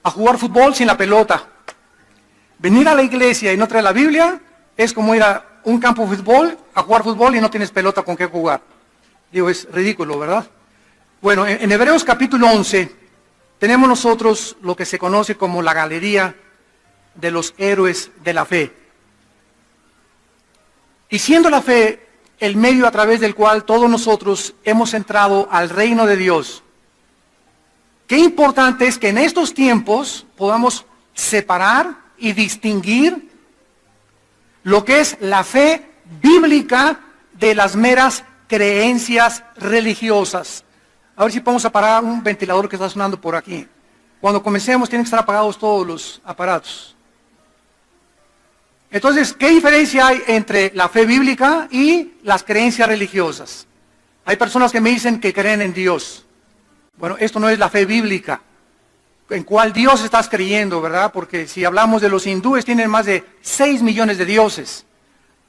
a jugar fútbol sin la pelota. Venir a la iglesia y no traer la Biblia es como ir a un campo de fútbol, a jugar fútbol y no tienes pelota con qué jugar. Digo, es ridículo, ¿verdad? Bueno, en Hebreos capítulo 11 tenemos nosotros lo que se conoce como la galería de los héroes de la fe. Y siendo la fe el medio a través del cual todos nosotros hemos entrado al reino de Dios, qué importante es que en estos tiempos podamos separar y distinguir lo que es la fe bíblica de las meras creencias religiosas. A ver si podemos apagar un ventilador que está sonando por aquí. Cuando comencemos tienen que estar apagados todos los aparatos. Entonces, ¿qué diferencia hay entre la fe bíblica y las creencias religiosas? Hay personas que me dicen que creen en Dios. Bueno, esto no es la fe bíblica. ¿En cuál Dios estás creyendo, verdad? Porque si hablamos de los hindúes, tienen más de 6 millones de dioses.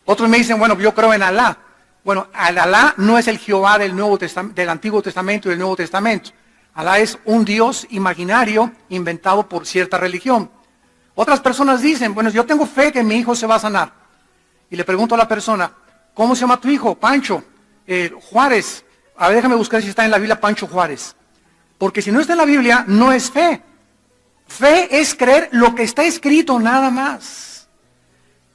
Otros me dicen, bueno, yo creo en Alá. Bueno, Alá no es el Jehová del Antiguo Testamento y del Nuevo Testamento. Alá es un Dios imaginario inventado por cierta religión. Otras personas dicen, bueno, yo tengo fe que mi hijo se va a sanar. Y le pregunto a la persona, ¿cómo se llama tu hijo? Pancho, Juárez. A ver, déjame buscar si está en la Biblia Pancho Juárez. Porque si no está en la Biblia, no es fe. Fe es creer lo que está escrito nada más.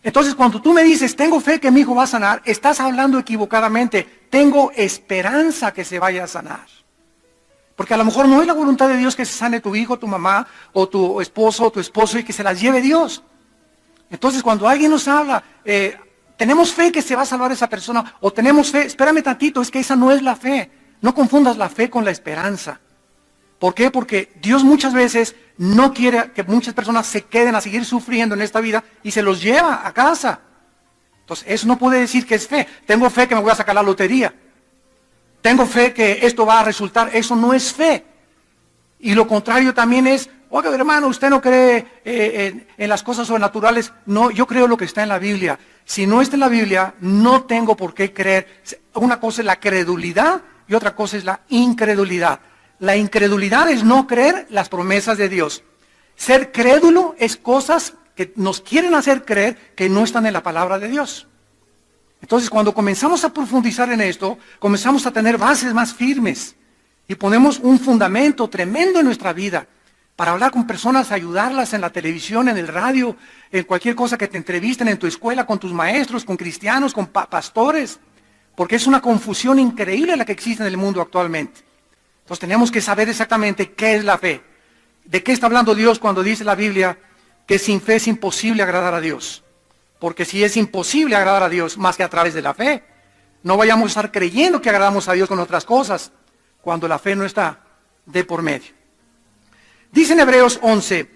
Entonces, cuando tú me dices, tengo fe que mi hijo va a sanar, estás hablando equivocadamente. Tengo esperanza que se vaya a sanar. Porque a lo mejor no es la voluntad de Dios que se sane tu hijo, tu mamá, o tu esposo, o tu esposo, y que se las lleve Dios. Entonces, cuando alguien nos habla, tenemos fe que se va a salvar esa persona, o tenemos fe, espérame tantito, es que esa no es la fe. No confundas la fe con la esperanza. ¿Por qué? Porque Dios muchas veces no quiere que muchas personas se queden a seguir sufriendo en esta vida y se los lleva a casa. Entonces, eso no puede decir que es fe. Tengo fe que me voy a sacar la lotería. Tengo fe que esto va a resultar. Eso no es fe. Y lo contrario también es, oiga, hermano, usted no cree en las cosas sobrenaturales. No, yo creo lo que está en la Biblia. Si no está en la Biblia, no tengo por qué creer. Una cosa es la credulidad y otra cosa es la incredulidad. La incredulidad es no creer las promesas de Dios. Ser crédulo es cosas que nos quieren hacer creer que no están en la palabra de Dios. Entonces, cuando comenzamos a profundizar en esto, comenzamos a tener bases más firmes y ponemos un fundamento tremendo en nuestra vida para hablar con personas, ayudarlas en la televisión, en el radio, en cualquier cosa que te entrevisten, en tu escuela, con tus maestros, con cristianos, con pastores, porque es una confusión increíble la que existe en el mundo actualmente. Entonces tenemos que saber exactamente qué es la fe. ¿De qué está hablando Dios cuando dice la Biblia que sin fe es imposible agradar a Dios? Porque si es imposible agradar a Dios más que a través de la fe, no vayamos a estar creyendo que agradamos a Dios con otras cosas, cuando la fe no está de por medio. Dice en Hebreos 11,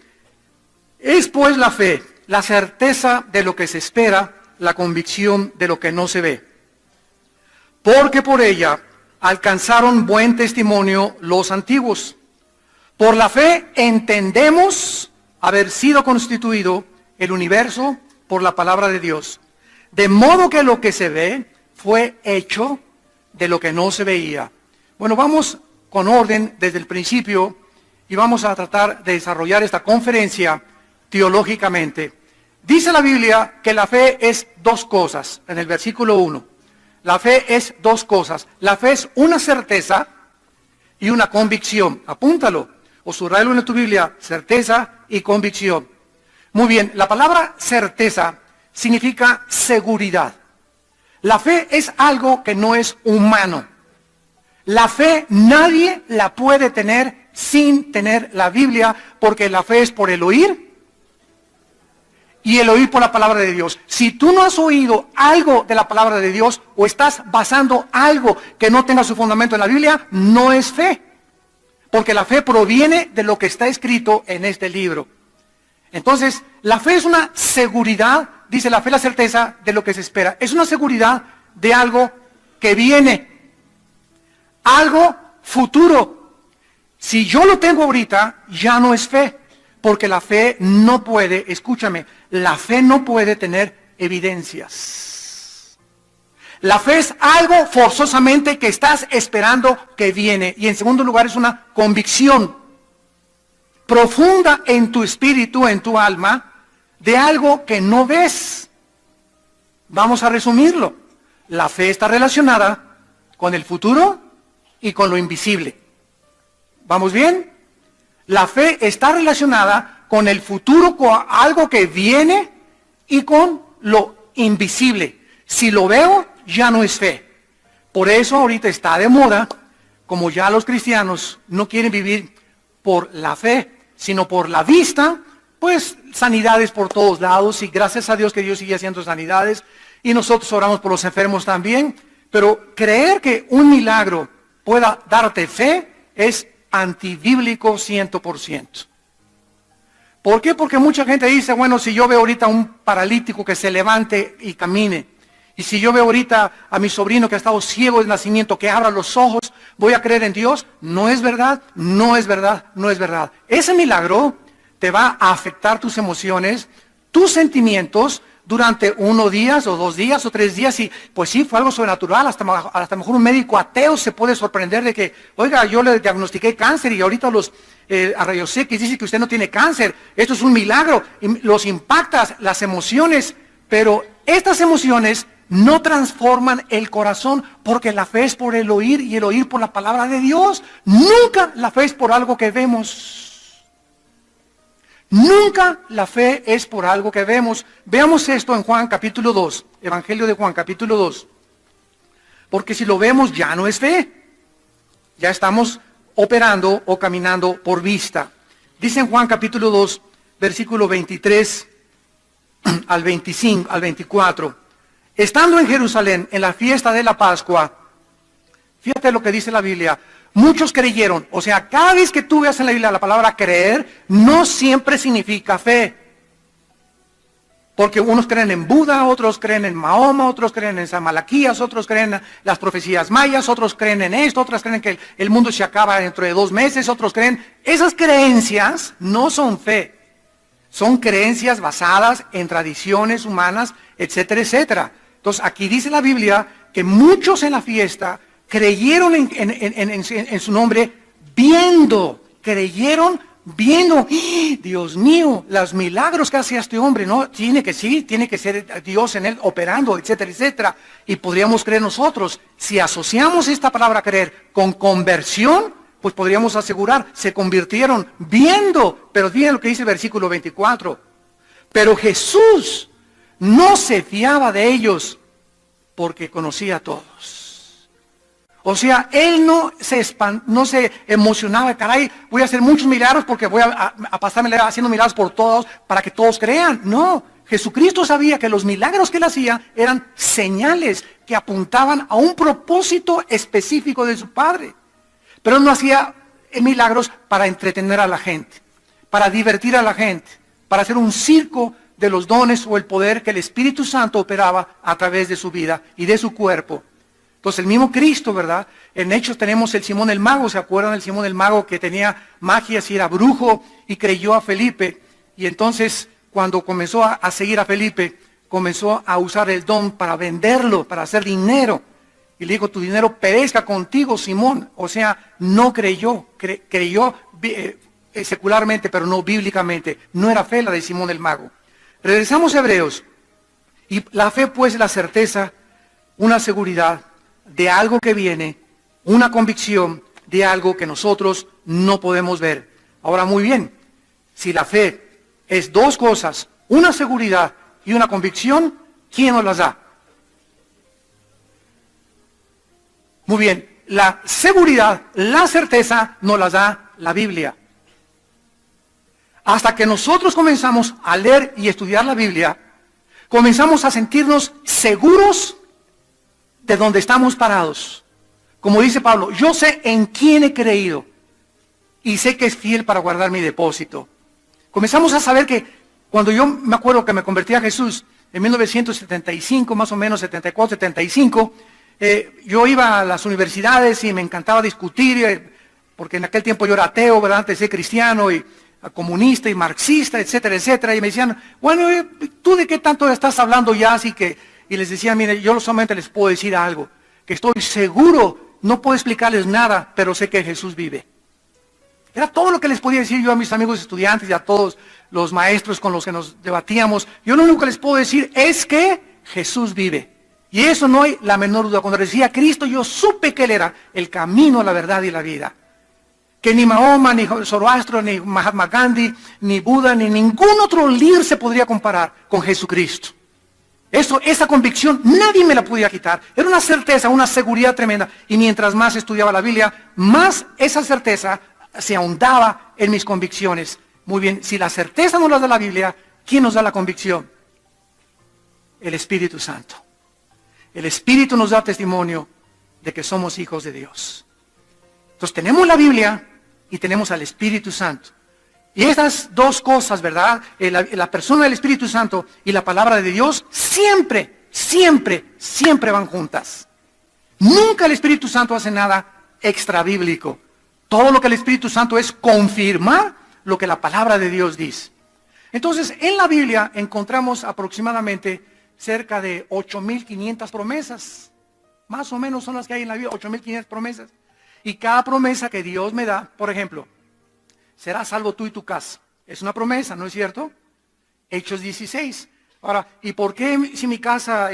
es pues la fe, la certeza de lo que se espera, la convicción de lo que no se ve. Porque por ella alcanzaron buen testimonio los antiguos. Por la fe entendemos haber sido constituido el universo por la palabra de Dios, de modo que lo que se ve fue hecho de lo que no se veía. Bueno, vamos con orden desde el principio y vamos a tratar de desarrollar esta conferencia teológicamente. Dice la Biblia que la fe es dos cosas, en el versículo 1. La fe es dos cosas. La fe es una certeza y una convicción. Apúntalo o subrayalo en tu Biblia, certeza y convicción. Muy bien, la palabra certeza significa seguridad. La fe es algo que no es humano. La fe nadie la puede tener sin tener la Biblia, porque la fe es por el oír y el oír por la palabra de Dios. Si tú no has oído algo de la palabra de Dios o estás basando algo que no tenga su fundamento en la Biblia, no es fe. Porque la fe proviene de lo que está escrito en este libro. Entonces, la fe es una seguridad, dice la fe, la certeza de lo que se espera. Es una seguridad de algo que viene, algo futuro. Si yo lo tengo ahorita, ya no es fe, porque la fe no puede, escúchame, la fe no puede tener evidencias. La fe es algo forzosamente que estás esperando que viene. Y en segundo lugar es una convicción. profunda en tu espíritu, en tu alma, de algo que no ves. Vamos a resumirlo. La fe está relacionada con el futuro y con lo invisible. ¿Vamos bien? La fe está relacionada con el futuro, con algo que viene y con lo invisible. Si lo veo, ya no es fe. Por eso ahorita está de moda, como ya los cristianos no quieren vivir por la fe, sino por la vista, pues sanidades por todos lados, y gracias a Dios que Dios sigue haciendo sanidades, y nosotros oramos por los enfermos también, pero creer que un milagro pueda darte fe es antibíblico 100%. ¿Por qué? Porque mucha gente dice, bueno, si yo veo ahorita a un paralítico que se levante y camine, y si yo veo ahorita a mi sobrino que ha estado ciego de nacimiento, que abra los ojos, ¿voy a creer en Dios? No es verdad, no es verdad, no es verdad. Ese milagro te va a afectar tus emociones, tus sentimientos, durante 1 día, o 2 días, o 3 días, y pues sí, fue algo sobrenatural. Hasta mejor un médico ateo se puede sorprender de que, oiga, yo le diagnostiqué cáncer y ahorita los rayos X dicen que usted no tiene cáncer. Esto es un milagro. Y los impactas, las emociones, pero estas emociones no transforman el corazón, porque la fe es por el oír y el oír por la palabra de Dios. Nunca la fe es por algo que vemos. Nunca la fe es por algo que vemos. Veamos esto en Juan capítulo 2, Evangelio de Juan capítulo 2. Porque si lo vemos ya no es fe. Ya estamos operando o caminando por vista. Dice en Juan capítulo 2, versículo 23 al 25, al 24. Estando en Jerusalén en la fiesta de la Pascua, fíjate lo que dice la Biblia. Muchos creyeron. O sea, cada vez que tú veas en la Biblia la palabra creer, no siempre significa fe. Porque unos creen en Buda, otros creen en Mahoma, otros creen en San Malaquías, otros creen en las profecías mayas, otros creen en esto, otros creen que el mundo se acaba dentro de 2 meses, otros creen. Esas creencias no son fe. Son creencias basadas en tradiciones humanas, etcétera, etcétera. Entonces, aquí dice la Biblia que muchos en la fiesta creyeron en su nombre creyeron viendo. Dios mío, los milagros que hace este hombre, ¿no? Tiene que ser Dios en él operando, etcétera, etcétera. Y podríamos creer nosotros, si asociamos esta palabra creer con conversión, pues podríamos asegurar, se convirtieron viendo. Pero miren lo que dice el versículo 24. Pero Jesús no se fiaba de ellos, porque conocía a todos. O sea, él no se emocionaba, caray, voy a hacer muchos milagros porque voy a pasarme haciendo milagros por todos para que todos crean. No, Jesucristo sabía que los milagros que él hacía eran señales que apuntaban a un propósito específico de su Padre. Pero él no hacía milagros para entretener a la gente, para divertir a la gente, para hacer un circo de los dones o el poder que el Espíritu Santo operaba a través de su vida y de su cuerpo. Entonces el mismo Cristo, ¿verdad? En Hechos tenemos el Simón el Mago. ¿Se acuerdan del Simón el Mago que tenía magias y era brujo y creyó a Felipe? Y entonces cuando comenzó a seguir a Felipe, comenzó a usar el don para venderlo, para hacer dinero. Y le dijo, tu dinero perezca contigo, Simón. O sea, no creyó, creyó secularmente, pero no bíblicamente. No era fe la de Simón el Mago. Regresamos a Hebreos. Y la fe pues es la certeza, una seguridad de algo que viene, una convicción de algo que nosotros no podemos ver. Ahora muy bien, si la fe es 2 cosas, una seguridad y una convicción, ¿quién nos las da? Muy bien, la seguridad, la certeza nos las da la Biblia. Hasta que nosotros comenzamos a leer y estudiar la Biblia, comenzamos a sentirnos seguros de donde estamos parados. Como dice Pablo, yo sé en quién he creído y sé que es fiel para guardar mi depósito. Comenzamos a saber que cuando yo me acuerdo que me convertí a Jesús en 1975, más o menos 74, 75, yo iba a las universidades y me encantaba discutir, porque en aquel tiempo yo era ateo, ¿verdad? Antes de ser cristiano y comunista y marxista, etcétera, etcétera. Y me decían, bueno, ¿tú de qué tanto estás hablando ya? Así que, y les decía, mire, yo solamente les puedo decir algo, que estoy seguro, no puedo explicarles nada, pero sé que Jesús vive. Era todo lo que les podía decir yo a mis amigos estudiantes y a todos los maestros con los que nos debatíamos. Yo lo único que les puedo decir es que Jesús vive. Y eso no hay la menor duda. Cuando decía Cristo, yo supe que Él era el camino, la verdad y la vida. Que ni Mahoma, ni Zoroastro, ni Mahatma Gandhi, ni Buda, ni ningún otro líder se podría comparar con Jesucristo. Esa convicción nadie me la podía quitar. Era una certeza, una seguridad tremenda. Y mientras más estudiaba la Biblia, más esa certeza se ahondaba en mis convicciones. Muy bien, si la certeza nos la da la Biblia, ¿quién nos da la convicción? El Espíritu Santo. El Espíritu nos da testimonio de que somos hijos de Dios. Entonces tenemos la Biblia y tenemos al Espíritu Santo. Y estas dos cosas, ¿verdad? La persona del Espíritu Santo y la palabra de Dios siempre, siempre, siempre van juntas. Nunca el Espíritu Santo hace nada extra bíblico. Todo lo que el Espíritu Santo es confirmar lo que la palabra de Dios dice. Entonces, en la Biblia encontramos aproximadamente cerca de 8.500 promesas. Más o menos son las que hay en la Biblia, 8.500 promesas. Y cada promesa que Dios me da, por ejemplo, serás salvo tú y tu casa. Es una promesa, ¿no es cierto? Hechos 16. Ahora, ¿y por qué si mi casa,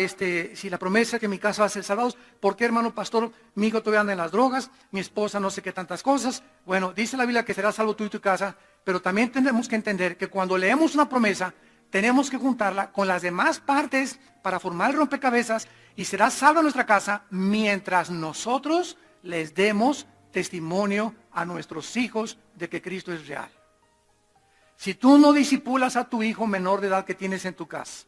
si la promesa es que mi casa va a ser salvados, por qué, hermano pastor, mi hijo todavía anda en las drogas, mi esposa no sé qué tantas cosas? Bueno, dice la Biblia que serás salvo tú y tu casa, pero también tenemos que entender que cuando leemos una promesa, tenemos que juntarla con las demás partes para formar el rompecabezas y será salva nuestra casa mientras nosotros les demos testimonio a nuestros hijos de que Cristo es real. Si tú no disipulas a tu hijo menor de edad que tienes en tu casa,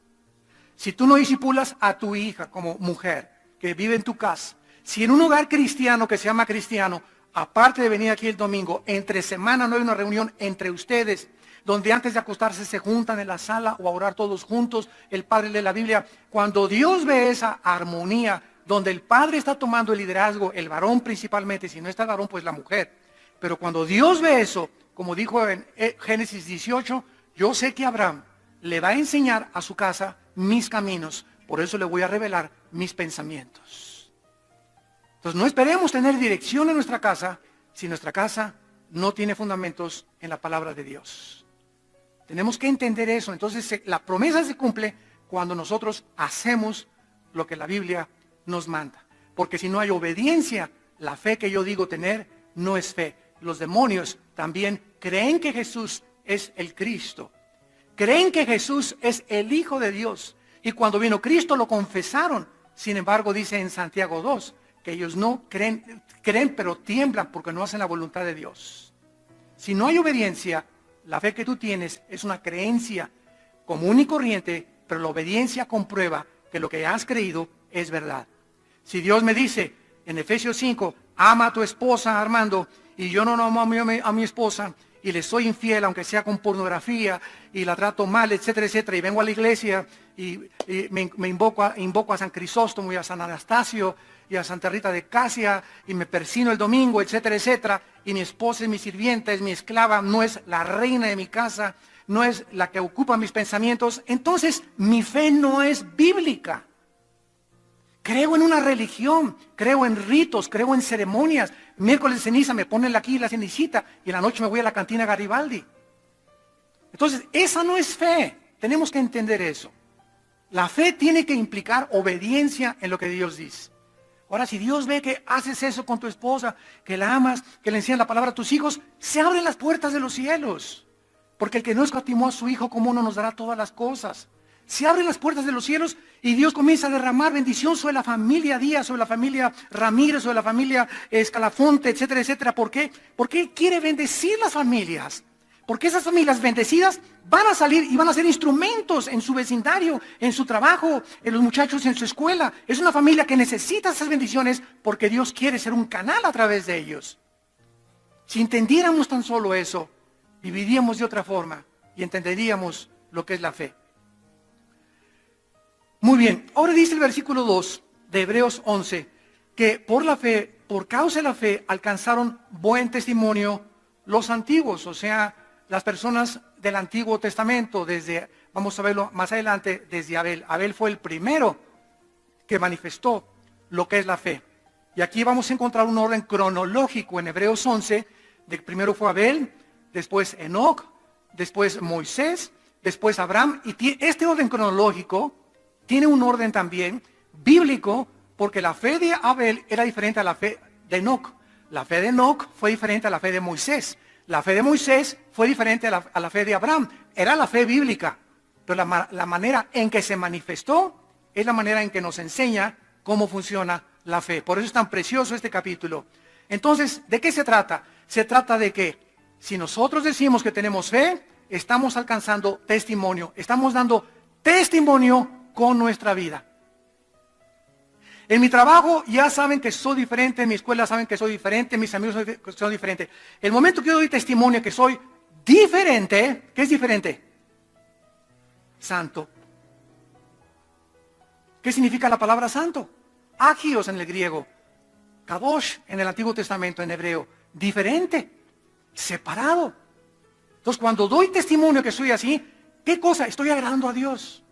si tú no disipulas a tu hija como mujer que vive en tu casa, si en un hogar cristiano que se llama cristiano, aparte de venir aquí el domingo, entre semana no hay una reunión entre ustedes, donde antes de acostarse se juntan en la sala o a orar todos juntos, el padre lee la Biblia. Cuando Dios ve esa armonía, donde el padre está tomando el liderazgo, el varón principalmente, si no está el varón, pues la mujer. Pero cuando Dios ve eso, como dijo en Génesis 18, yo sé que Abraham le va a enseñar a su casa mis caminos, por eso le voy a revelar mis pensamientos. Entonces no esperemos tener dirección en nuestra casa si nuestra casa no tiene fundamentos en la palabra de Dios. Tenemos que entender eso. Entonces la promesa se cumple cuando nosotros hacemos lo que la Biblia nos manda. Porque si no hay obediencia, la fe que yo digo tener no es fe. Los demonios también creen que Jesús es el Cristo. Creen que Jesús es el Hijo de Dios. Y cuando vino Cristo lo confesaron. Sin embargo, dice en Santiago 2, que ellos no creen pero tiemblan porque no hacen la voluntad de Dios. Si no hay obediencia, la fe que tú tienes es una creencia común y corriente, pero la obediencia comprueba que lo que has creído es verdad. Si Dios me dice en Efesios 5, ama a tu esposa, Armando, y yo no amo a mi esposa, y le soy infiel, aunque sea con pornografía, y la trato mal, etcétera, etcétera, y vengo a la iglesia, y me invoco a San Crisóstomo y a San Anastasio, y a Santa Rita de Casia, y me persino el domingo, etcétera, etcétera, y mi esposa es mi sirvienta, es mi esclava, no es la reina de mi casa, no es la que ocupa mis pensamientos, entonces mi fe no es bíblica. Creo en una religión, creo en ritos, creo en ceremonias. Miércoles de ceniza me ponen aquí la cenicita y en la noche me voy a la cantina Garibaldi. Entonces, esa no es fe. Tenemos que entender eso. La fe tiene que implicar obediencia en lo que Dios dice. Ahora, si Dios ve que haces eso con tu esposa, que la amas, que le enseñas la palabra a tus hijos, se abren las puertas de los cielos. Porque el que no escatimó a su hijo, ¿cómo no nos dará todas las cosas? Se abren las puertas de los cielos y Dios comienza a derramar bendición sobre la familia Díaz, sobre la familia Ramírez, sobre la familia Escalafonte, etcétera, etcétera. ¿Por qué? Porque Él quiere bendecir las familias. Porque esas familias bendecidas van a salir y van a ser instrumentos en su vecindario, en su trabajo, en los muchachos en su escuela. Es una familia que necesita esas bendiciones porque Dios quiere ser un canal a través de ellos. Si entendiéramos tan solo eso, viviríamos de otra forma y entenderíamos lo que es la fe. Muy bien, ahora dice el versículo 2 de Hebreos 11, que por la fe, por causa de la fe, alcanzaron buen testimonio los antiguos, o sea, las personas del Antiguo Testamento, vamos a verlo más adelante, desde Abel. Abel fue el primero que manifestó lo que es la fe. Y aquí vamos a encontrar un orden cronológico en Hebreos 11, Primero fue Abel, después Enoc, después Moisés, después Abraham. Y este orden cronológico tiene un orden también bíblico, porque la fe de Abel era diferente a la fe de Enoc. La fe de Enoc fue diferente a la fe de Moisés. La fe de Moisés fue diferente a la fe de Abraham. Era la fe bíblica, pero la manera en que se manifestó es la manera en que nos enseña cómo funciona la fe. Por eso es tan precioso este capítulo. Entonces, ¿de qué se trata? Se trata de que si nosotros decimos que tenemos fe, estamos alcanzando testimonio. Estamos dando testimonio con nuestra vida. En mi trabajo ya saben que soy diferente, en mi escuela saben que soy diferente, mis amigos son diferentes. El momento que yo doy testimonio que soy diferente, ¿qué es diferente? Santo. ¿Qué significa la palabra santo? Agios en el griego, kadosh en el Antiguo Testamento en hebreo, diferente, separado. Entonces cuando doy testimonio que soy así, ¿qué cosa? Estoy agradando a Dios.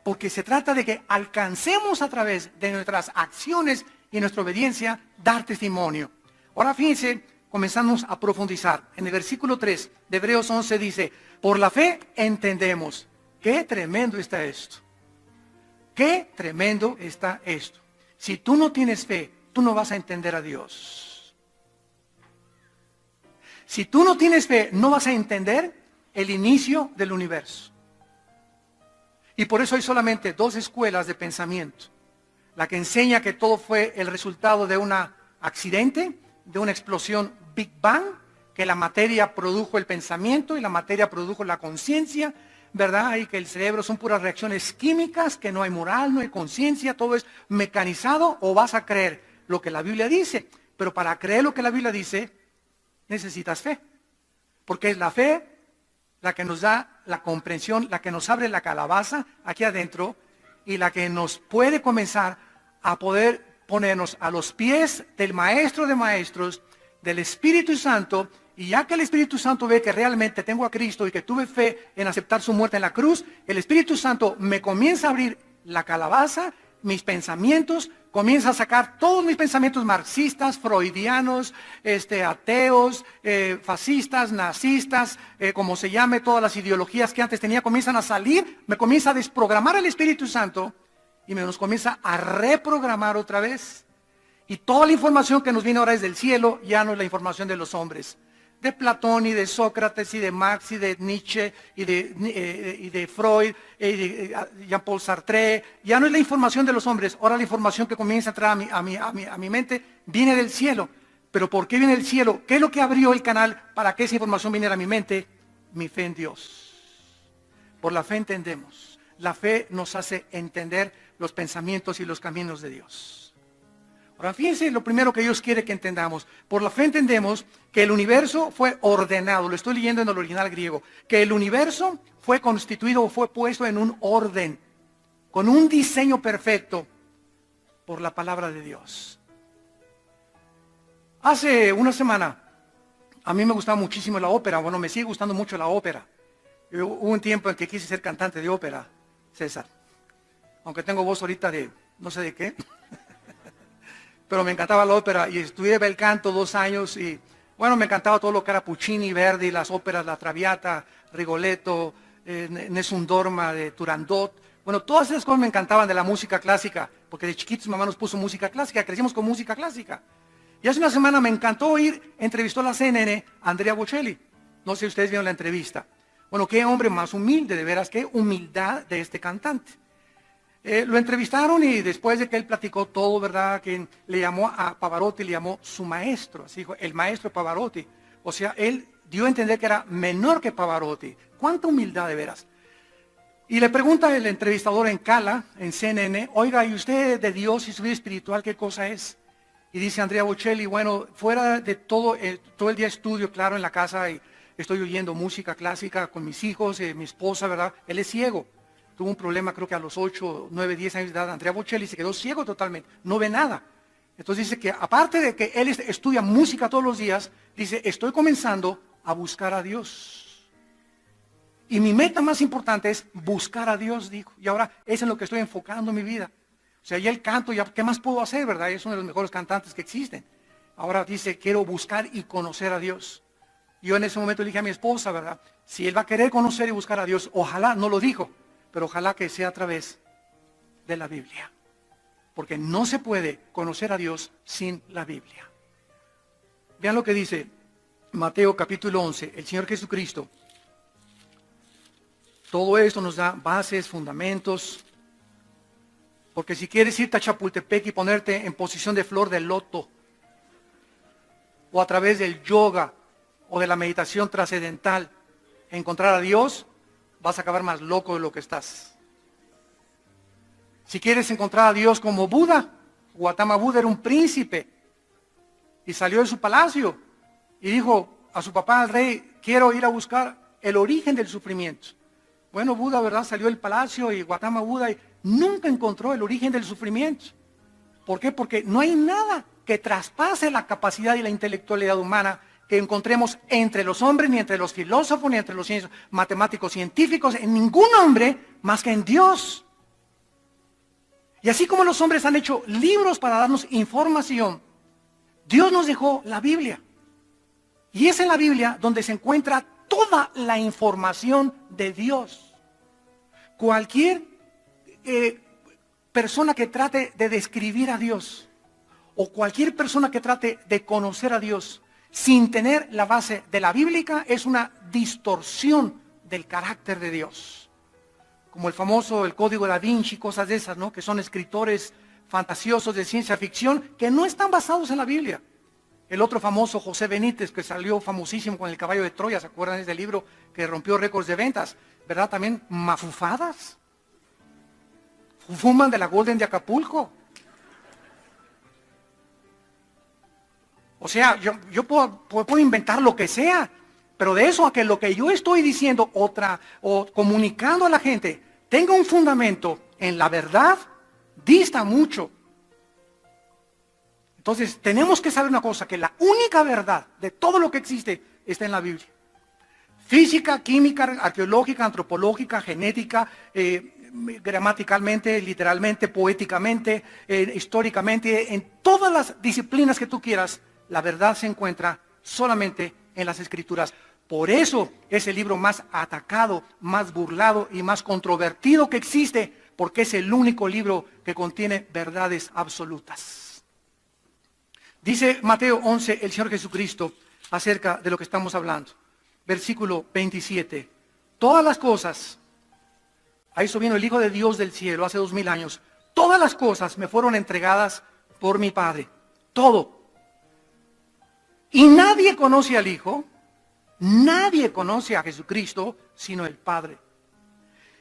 Porque se trata de que alcancemos a través de nuestras acciones y nuestra obediencia dar testimonio. Ahora fíjense, comenzamos a profundizar. En el versículo 3 de Hebreos 11 dice, por la fe entendemos. Qué tremendo está esto. Qué tremendo está esto. Si tú no tienes fe, tú no vas a entender a Dios. Si tú no tienes fe, no vas a entender el inicio del universo. Y por eso hay solamente dos escuelas de pensamiento. La que enseña que todo fue el resultado de un accidente, de una explosión Big Bang, que la materia produjo el pensamiento y la materia produjo la conciencia, ¿verdad? Y que el cerebro son puras reacciones químicas, que no hay moral, no hay conciencia, todo es mecanizado, o vas a creer lo que la Biblia dice. Pero para creer lo que la Biblia dice, necesitas fe. Porque es la fe la que nos da la comprensión, la que nos abre la calabaza aquí adentro y la que nos puede comenzar a poder ponernos a los pies del Maestro de Maestros, del Espíritu Santo, y ya que el Espíritu Santo ve que realmente tengo a Cristo y que tuve fe en aceptar su muerte en la cruz, el Espíritu Santo me comienza a abrir la calabaza, mis pensamientos, comienza a sacar todos mis pensamientos marxistas, freudianos, ateos, fascistas, nazistas, como se llame, todas las ideologías que antes tenía, comienzan a salir, me comienza a desprogramar el Espíritu Santo y nos comienza a reprogramar otra vez. Y toda la información que nos viene ahora es del cielo, ya no es la información de los hombres. De Platón y de Sócrates y de Marx y de Nietzsche y de Freud y de Jean-Paul Sartre. Ya no es la información de los hombres, ahora la información que comienza a entrar a mi mente viene del cielo. ¿Pero por qué viene del cielo? ¿Qué es lo que abrió el canal para que esa información viniera a mi mente? Mi fe en Dios. Por la fe entendemos. La fe nos hace entender los pensamientos y los caminos de Dios. Ahora fíjense lo primero que Dios quiere que entendamos. Por la fe entendemos que el universo fue ordenado. Lo estoy leyendo en el original griego. Que el universo fue constituido o fue puesto en un orden, con un diseño perfecto por la palabra de Dios. Hace una semana, a mí me gustaba muchísimo la ópera. Bueno, me sigue gustando mucho la ópera. Hubo un tiempo en que quise ser cantante de ópera, César. Aunque tengo voz ahorita de no sé de qué. Pero me encantaba la ópera y estudié bel canto 2 años y bueno, me encantaba todo lo que era Puccini, Verdi, las óperas, La Traviata, Rigoletto, Nessun Dorma de Turandot. Bueno, todas esas cosas me encantaban de la música clásica, porque de chiquitos mamá nos puso música clásica, crecimos con música clásica. Y hace una semana me encantó oír, entrevistó a la CNN a Andrea Bocelli. No sé si ustedes vieron la entrevista. Bueno, qué hombre más humilde, de veras, qué humildad de este cantante. Lo entrevistaron y después de que él platicó todo, ¿verdad? Que le llamó a Pavarotti, le llamó su maestro, así dijo, el maestro Pavarotti. O sea, él dio a entender que era menor que Pavarotti. ¡Cuánta humildad de veras! Y le pregunta el entrevistador en Cala, en CNN, oiga, ¿y usted de Dios y su vida espiritual qué cosa es? Y dice Andrea Bocelli, bueno, fuera de todo el día estudio, claro, en la casa, y estoy oyendo música clásica con mis hijos, mi esposa, ¿verdad? Él es ciego. Tuvo un problema creo que a los 8, 9, 10 años de edad. Andrea Bocelli se quedó ciego totalmente, no ve nada. Entonces dice que aparte de que él estudia música todos los días, dice, estoy comenzando a buscar a Dios. Y mi meta más importante es buscar a Dios, dijo. Y ahora es en lo que estoy enfocando mi vida. O sea, ya el canto, ya, ¿qué más puedo hacer, verdad? Es uno de los mejores cantantes que existen. Ahora dice, quiero buscar y conocer a Dios. Yo en ese momento le dije a mi esposa, ¿verdad? Si él va a querer conocer y buscar a Dios, ojalá, no lo dijo, pero ojalá que sea a través de la Biblia. Porque no se puede conocer a Dios sin la Biblia. Vean lo que dice Mateo capítulo 11, el Señor Jesucristo. Todo esto nos da bases, fundamentos. Porque si quieres irte a Chapultepec y ponerte en posición de flor de loto, o a través del yoga, o de la meditación trascendental, encontrar a Dios, vas a acabar más loco de lo que estás. Si quieres encontrar a Dios como Buda, Gautama Buda era un príncipe, y salió de su palacio, y dijo a su papá, al rey, quiero ir a buscar el origen del sufrimiento. Bueno, Buda, ¿verdad? Salió del palacio, y Gautama Buda nunca encontró el origen del sufrimiento. ¿Por qué? Porque no hay nada que traspase la capacidad y la intelectualidad humana que encontremos entre los hombres, ni entre los filósofos, ni entre los matemáticos científicos, en ningún hombre más que en Dios. Y así como los hombres han hecho libros para darnos información, Dios nos dejó la Biblia. Y es en la Biblia donde se encuentra toda la información de Dios. Cualquier persona que trate de describir a Dios, o cualquier persona que trate de conocer a Dios, sin tener la base de la Biblia, es una distorsión del carácter de Dios. Como el Código Da Vinci, cosas de esas, ¿no? Que son escritores fantasiosos de ciencia ficción que no están basados en la Biblia. El otro famoso, José Benítez, que salió famosísimo con El caballo de Troya, ¿se acuerdan de ese libro que rompió récords de ventas? ¿Verdad? También mafufadas. Fuman de la Golden de Acapulco. O sea, yo puedo inventar lo que sea, pero de eso a que lo que yo estoy diciendo o comunicando a la gente tenga un fundamento en la verdad, dista mucho. Entonces, tenemos que saber una cosa, que la única verdad de todo lo que existe está en la Biblia. Física, química, arqueológica, antropológica, genética, gramaticalmente, literalmente, poéticamente, históricamente, en todas las disciplinas que tú quieras, la verdad se encuentra solamente en las Escrituras. Por eso es el libro más atacado, más burlado y más controvertido que existe, porque es el único libro que contiene verdades absolutas. Dice Mateo 11, el Señor Jesucristo, acerca de lo que estamos hablando. Versículo 27. Todas las cosas, a eso vino el Hijo de Dios del cielo hace 2000 años, todas las cosas me fueron entregadas por mi Padre. Todo. Y nadie conoce al Hijo, nadie conoce a Jesucristo, sino el Padre.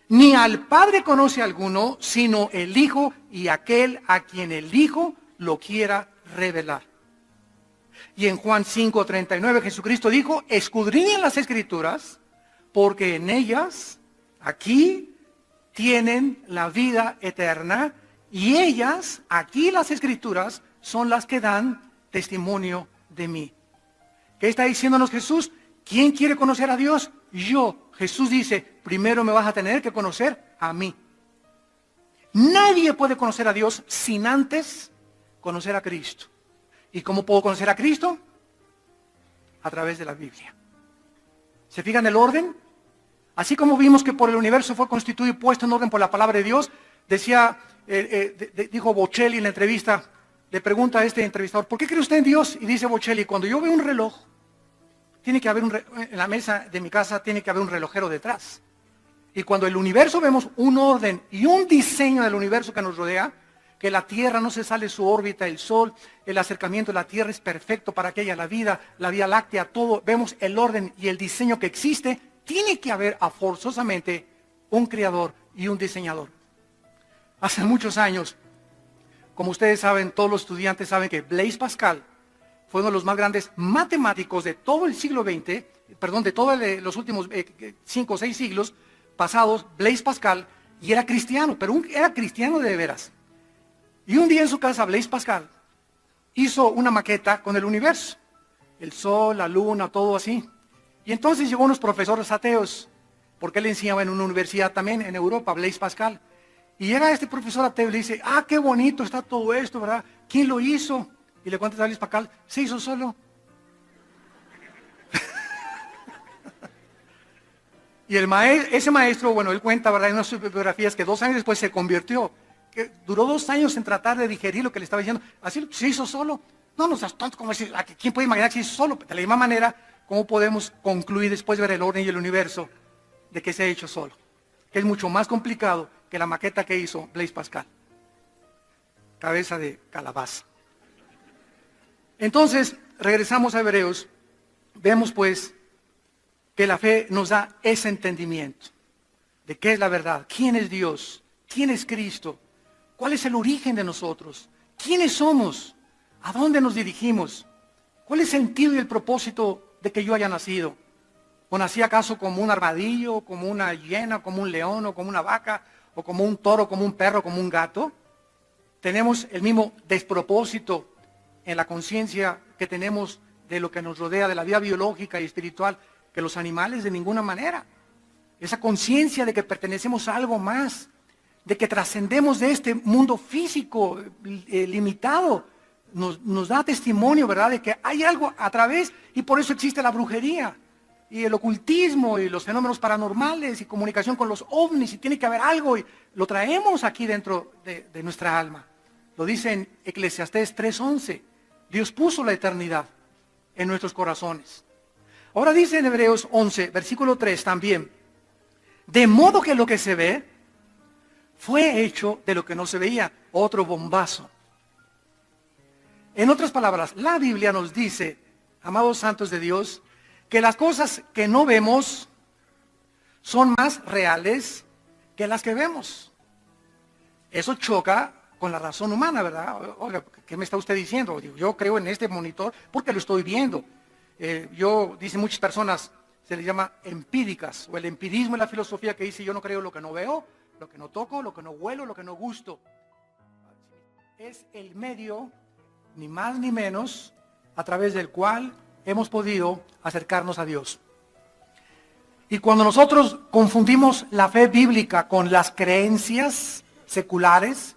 Ni al Padre conoce alguno, sino el Hijo y aquel a quien el Hijo lo quiera revelar. Y en Juan 5:39 Jesucristo dijo, escudriñen las Escrituras, porque en ellas, aquí, tienen la vida eterna, y ellas, aquí las Escrituras, son las que dan testimonio de mí. ¿Qué está diciéndonos Jesús? ¿Quién quiere conocer a Dios? Yo. Jesús dice, primero me vas a tener que conocer a mí. Nadie puede conocer a Dios sin antes conocer a Cristo. ¿Y cómo puedo conocer a Cristo? A través de la Biblia. ¿Se fijan el orden? Así como vimos que por el universo fue constituido y puesto en orden por la palabra de Dios, dijo Bocelli en la entrevista, le pregunta a este entrevistador, ¿por qué cree usted en Dios? Y dice Bocelli, cuando yo veo un reloj, tiene que haber en la mesa de mi casa tiene que haber un relojero detrás. Y cuando el universo vemos un orden y un diseño del universo que nos rodea, que la Tierra no se sale de su órbita, el Sol, el acercamiento de la Tierra es perfecto para que haya la Vía Láctea, todo, vemos el orden y el diseño que existe, tiene que haber forzosamente un creador y un diseñador. Hace muchos años, como ustedes saben, todos los estudiantes saben que Blaise Pascal fue uno de los más grandes matemáticos de todo el siglo XX, de todos los últimos 5 o 6 siglos pasados, Blaise Pascal, y era cristiano, pero era cristiano de veras. Y un día en su casa, Blaise Pascal hizo una maqueta con el universo, el sol, la luna, todo así. Y entonces llegó unos profesores ateos, porque él enseñaba en una universidad también en Europa, Blaise Pascal. Y llega este profesor ateo y le dice, qué bonito está todo esto, ¿verdad? ¿Quién lo hizo? Y le cuenta a Blaise Pascal, se hizo solo. Y ese maestro, bueno, él cuenta, ¿verdad?, en unas biografías que 2 años después se convirtió, que duró 2 años en tratar de digerir lo que le estaba diciendo. Así se hizo solo. No seas tonto, como decir, ¿quién puede imaginar que se hizo solo? De la misma manera, ¿cómo podemos concluir después de ver el orden y el universo de que se ha hecho solo? Que es mucho más complicado que la maqueta que hizo Blaise Pascal. Cabeza de calabaza. Entonces, regresamos a Hebreos, vemos pues que la fe nos da ese entendimiento de qué es la verdad, quién es Dios, quién es Cristo, cuál es el origen de nosotros, quiénes somos, a dónde nos dirigimos, cuál es el sentido y el propósito de que yo haya nacido. ¿O nací acaso como un armadillo, como una hiena, como un león, o como una vaca, o como un toro, como un perro, como un gato? Tenemos el mismo despropósito en la conciencia que tenemos de lo que nos rodea, de la vida biológica y espiritual, que los animales de ninguna manera. Esa conciencia de que pertenecemos a algo más, de que trascendemos de este mundo físico limitado, nos da testimonio, ¿verdad?, de que hay algo a través, y por eso existe la brujería, y el ocultismo, y los fenómenos paranormales, y comunicación con los ovnis, y tiene que haber algo, y lo traemos aquí dentro de nuestra alma. Lo dice en Eclesiastés 3:11, Dios puso la eternidad en nuestros corazones. Ahora dice en Hebreos 11, versículo 3 también, de modo que lo que se ve fue hecho de lo que no se veía. Otro bombazo. En otras palabras, la Biblia nos dice, amados santos de Dios, que las cosas que no vemos son más reales que las que vemos. Eso choca con la razón humana, ¿verdad? Oiga, ¿qué me está usted diciendo? Yo creo en este monitor porque lo estoy viendo. Dicen muchas personas, se les llama empíricas, o el empirismo es la filosofía que dice, yo no creo lo que no veo, lo que no toco, lo que no huelo, lo que no gusto. Es el medio, ni más ni menos, a través del cual hemos podido acercarnos a Dios. Y cuando nosotros confundimos la fe bíblica con las creencias seculares,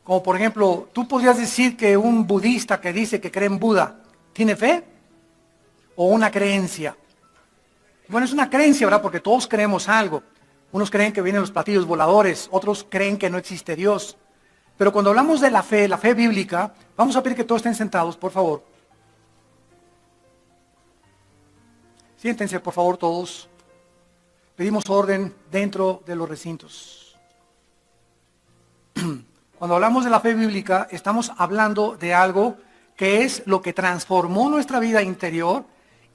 como por ejemplo, tú podrías decir que un budista que dice que cree en Buda, ¿tiene fe? ¿O una creencia? Bueno, es una creencia, ¿verdad? Porque todos creemos algo. Unos creen que vienen los platillos voladores, otros creen que no existe Dios. Pero cuando hablamos de la fe bíblica, vamos a pedir que todos estén sentados, por favor. Siéntense, por favor, todos. Pedimos orden dentro de los recintos. Cuando hablamos de la fe bíblica, estamos hablando de algo que es lo que transformó nuestra vida interior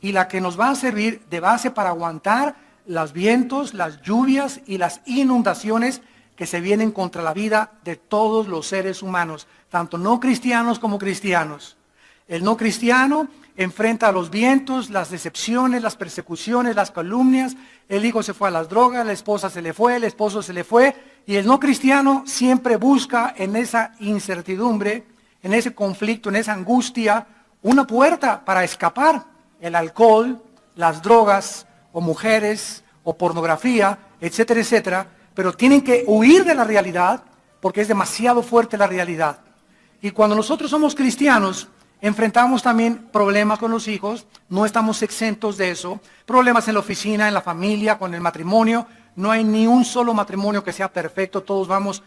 y la que nos va a servir de base para aguantar los vientos, las lluvias y las inundaciones que se vienen contra la vida de todos los seres humanos, tanto no cristianos como cristianos. El no cristiano enfrenta a los vientos, las decepciones, las persecuciones, las calumnias. El hijo se fue a las drogas, la esposa se le fue, el esposo se le fue. Y el no cristiano siempre busca en esa incertidumbre, en ese conflicto, en esa angustia, una puerta para escapar. El alcohol, las drogas, o mujeres, o pornografía, etcétera, etcétera. Pero tienen que huir de la realidad porque es demasiado fuerte la realidad. Y cuando nosotros somos cristianos, enfrentamos también problemas con los hijos, no estamos exentos de eso, problemas en la oficina, en la familia, con el matrimonio. No hay ni un solo matrimonio que sea perfecto, todos vamos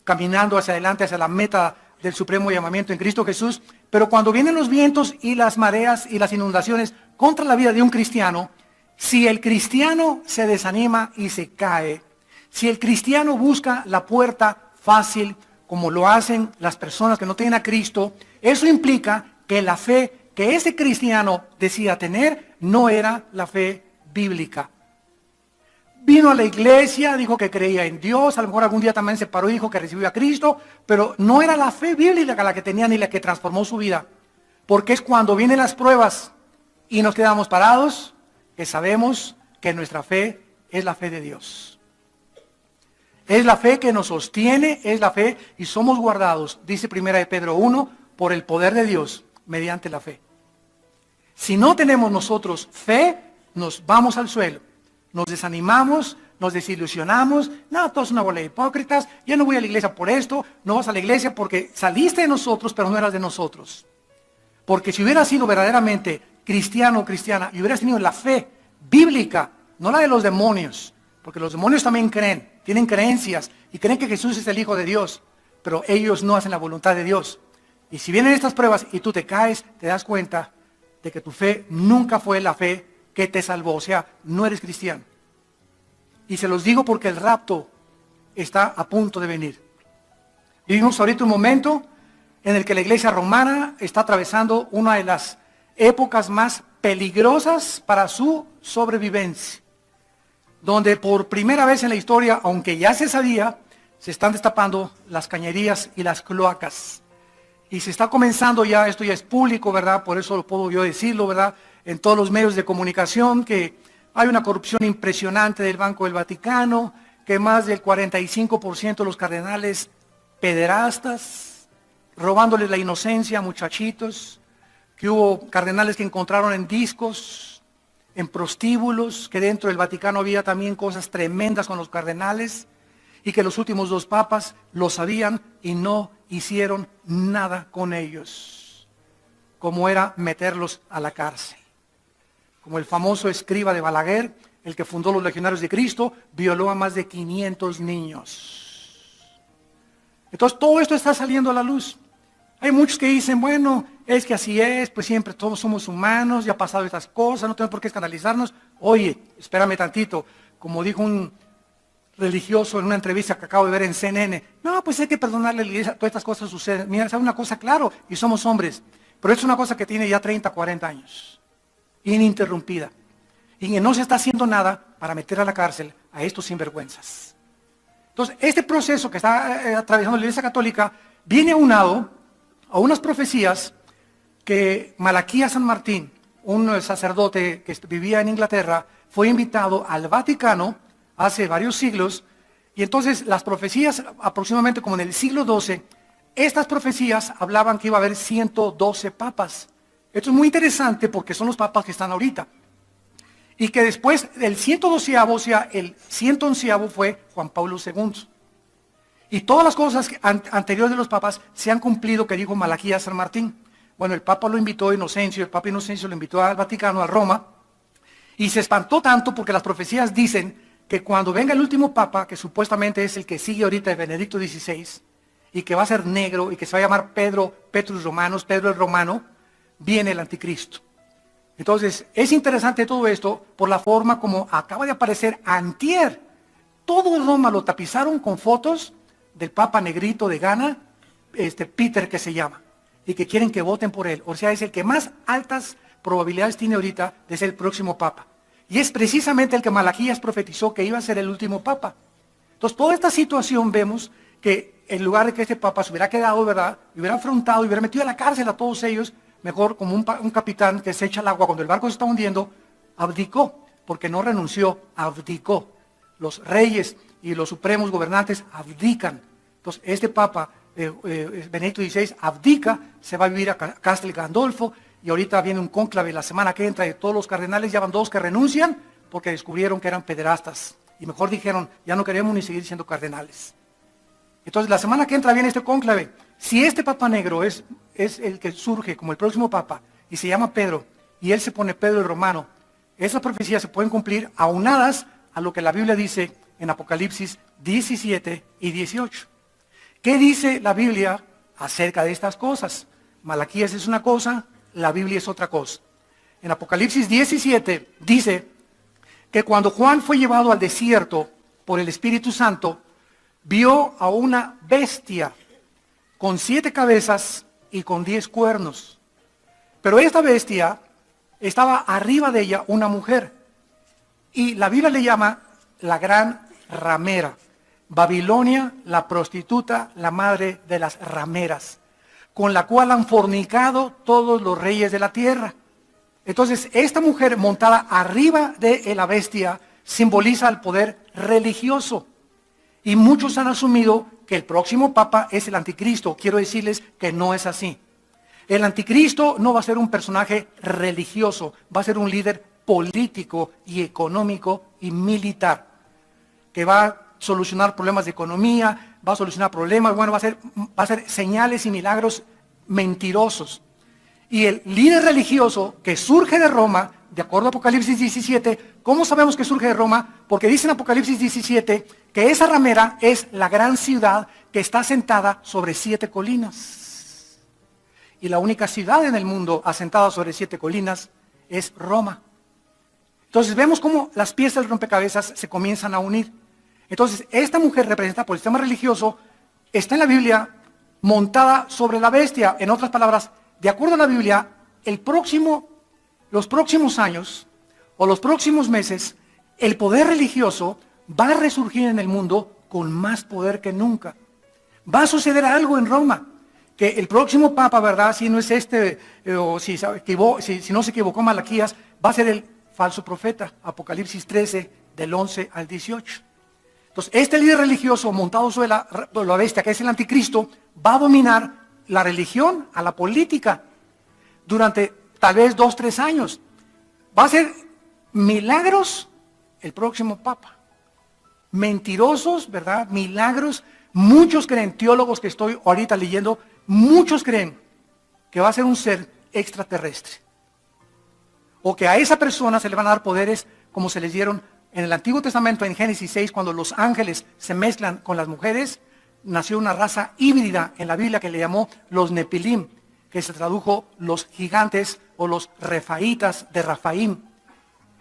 caminando hacia adelante, hacia la meta del supremo llamamiento en Cristo Jesús. Pero cuando vienen los vientos y las mareas y las inundaciones contra la vida de un cristiano, si el cristiano se desanima y se cae, si el cristiano busca la puerta fácil, como lo hacen las personas que no tienen a Cristo, eso implica que la fe que ese cristiano decía tener no era la fe bíblica. Vino a la iglesia, dijo que creía en Dios, a lo mejor algún día también se paró y dijo que recibió a Cristo, pero no era la fe bíblica la que tenía ni la que transformó su vida. Porque es cuando vienen las pruebas y nos quedamos parados que sabemos que nuestra fe es la fe de Dios. Es la fe que nos sostiene, es la fe y somos guardados, dice 1 de Pedro 1, por el poder de Dios mediante la fe. Si no tenemos nosotros fe, nos vamos al suelo, nos desanimamos, nos desilusionamos. No, todo es una bola de hipócritas, yo no voy a la iglesia por esto, no vas a la iglesia porque saliste de nosotros, pero no eras de nosotros. Porque si hubieras sido verdaderamente cristiano o cristiana y hubieras tenido la fe bíblica, no la de los demonios, porque los demonios también creen, tienen creencias y creen que Jesús es el Hijo de Dios, pero ellos no hacen la voluntad de Dios. Y si vienen estas pruebas y tú te caes, te das cuenta de que tu fe nunca fue la fe que te salvó, o sea, no eres cristiano. Y se los digo porque el rapto está a punto de venir. Vivimos ahorita un momento en el que la iglesia romana está atravesando una de las épocas más peligrosas para su sobrevivencia, donde por primera vez en la historia, aunque ya se sabía, se están destapando las cañerías y las cloacas. Y se está comenzando ya, esto ya es público, ¿verdad? Por eso lo puedo yo decirlo, ¿verdad? En todos los medios de comunicación, que hay una corrupción impresionante del Banco del Vaticano, que más del 45% de los cardenales pederastas, robándoles la inocencia a muchachitos, que hubo cardenales que encontraron en discos, en prostíbulos, que dentro del Vaticano había también cosas tremendas con los cardenales, y que los últimos dos papas lo sabían y no hicieron nada con ellos, como era meterlos a la cárcel. Como el famoso escriba de Balaguer, el que fundó los Legionarios de Cristo, violó a más de 500 niños. Entonces todo esto está saliendo a la luz. Hay muchos que dicen, bueno, es que así es, pues siempre todos somos humanos, ya ha pasado estas cosas, no tenemos por qué escandalizarnos. Oye, espérame tantito, como dijo un religioso en una entrevista que acabo de ver en CNN, no, pues hay que perdonarle a la iglesia, todas estas cosas suceden. Mira, ¿sabe una cosa? Claro, y somos hombres, pero es una cosa que tiene ya 30, 40 años, ininterrumpida, y que no se está haciendo nada para meter a la cárcel a estos sinvergüenzas. Entonces, este proceso que está atravesando la Iglesia Católica viene aunado a unas profecías que Malaquías San Martín, un sacerdote que vivía en Inglaterra, fue invitado al Vaticano hace varios siglos, y entonces las profecías, aproximadamente como en el siglo XII, estas profecías hablaban que iba a haber 112 papas. Esto es muy interesante porque son los papas que están ahorita. Y que después del 112º, o sea, el 111º fue Juan Pablo II. Y todas las cosas anteriores de los papas se han cumplido, que dijo Malaquías San Martín. Bueno, el papa lo invitó a Inocencio, el papa Inocencio lo invitó al Vaticano, a Roma, y se espantó tanto porque las profecías dicen que cuando venga el último papa, que supuestamente es el que sigue ahorita de Benedicto XVI, y que va a ser negro, y que se va a llamar Petrus Romanos, Pedro el Romano, viene el anticristo. Entonces, es interesante todo esto por la forma como acaba de aparecer antier. Todo Roma lo tapizaron con fotos del papa negrito de Ghana, Peter que se llama, y que quieren que voten por él. O sea, es el que más altas probabilidades tiene ahorita de ser el próximo papa. Y es precisamente el que Malaquías profetizó que iba a ser el último papa. Entonces, toda esta situación vemos que en lugar de que este papa se hubiera quedado, ¿verdad?, y hubiera afrontado y hubiera metido a la cárcel a todos ellos, mejor como un capitán que se echa al agua cuando el barco se está hundiendo, abdicó, porque no renunció, abdicó. Los reyes y los supremos gobernantes abdican. Entonces, este papa, Benedicto XVI, abdica, se va a vivir a Castel Gandolfo, y ahorita viene un cónclave la semana que entra de todos los cardenales, ya van 2 que renuncian porque descubrieron que eran pederastas. Y mejor dijeron, ya no queremos ni seguir siendo cardenales. Entonces la semana que entra viene este cónclave. Si este papa negro es el que surge como el próximo papa y se llama Pedro, y él se pone Pedro el Romano, esas profecías se pueden cumplir aunadas a lo que la Biblia dice en Apocalipsis 17 y 18. ¿Qué dice la Biblia acerca de estas cosas? Malaquías es una cosa, la Biblia es otra cosa. En Apocalipsis 17 dice que cuando Juan fue llevado al desierto por el Espíritu Santo, vio a una bestia con 7 cabezas y con 10 cuernos. Pero esta bestia, estaba arriba de ella una mujer. Y la Biblia le llama la gran ramera. Babilonia, la prostituta, la madre de las rameras, con la cual han fornicado todos los reyes de la tierra. Entonces, esta mujer montada arriba de la bestia simboliza el poder religioso. Y muchos han asumido que el próximo papa es el anticristo. Quiero decirles que no es así. El anticristo no va a ser un personaje religioso, va a ser un líder político y económico y militar, que va a solucionar problemas de economía, va a solucionar problemas, bueno, va a hacer señales y milagros mentirosos. Y el líder religioso que surge de Roma, de acuerdo a Apocalipsis 17, ¿cómo sabemos que surge de Roma? Porque dice en Apocalipsis 17 que esa ramera es la gran ciudad que está asentada sobre 7 colinas. Y la única ciudad en el mundo asentada sobre 7 colinas es Roma. Entonces vemos cómo las piezas del rompecabezas se comienzan a unir. Entonces esta mujer representada por el sistema religioso está en la Biblia montada sobre la bestia. En otras palabras, de acuerdo a la Biblia, los próximos años o los próximos meses, el poder religioso va a resurgir en el mundo con más poder que nunca. Va a suceder algo en Roma, que el próximo papa, ¿verdad? Si no es o si no se equivocó Malaquías, va a ser el falso profeta, Apocalipsis 13, del 11 al 18. Entonces, este líder religioso montado sobre la bestia, que es el anticristo, va a dominar la religión a la política durante tal vez 2-3 años. Va a hacer milagros el próximo papa. Mentirosos, ¿verdad? Milagros. Muchos creen, teólogos que estoy ahorita leyendo, muchos creen que va a ser un ser extraterrestre. O que a esa persona se le van a dar poderes como se les dieron en el Antiguo Testamento, en Génesis 6, cuando los ángeles se mezclan con las mujeres. Nació una raza híbrida en la Biblia que le llamó los Nepilim, que se tradujo los gigantes o los refaitas de Rafaim.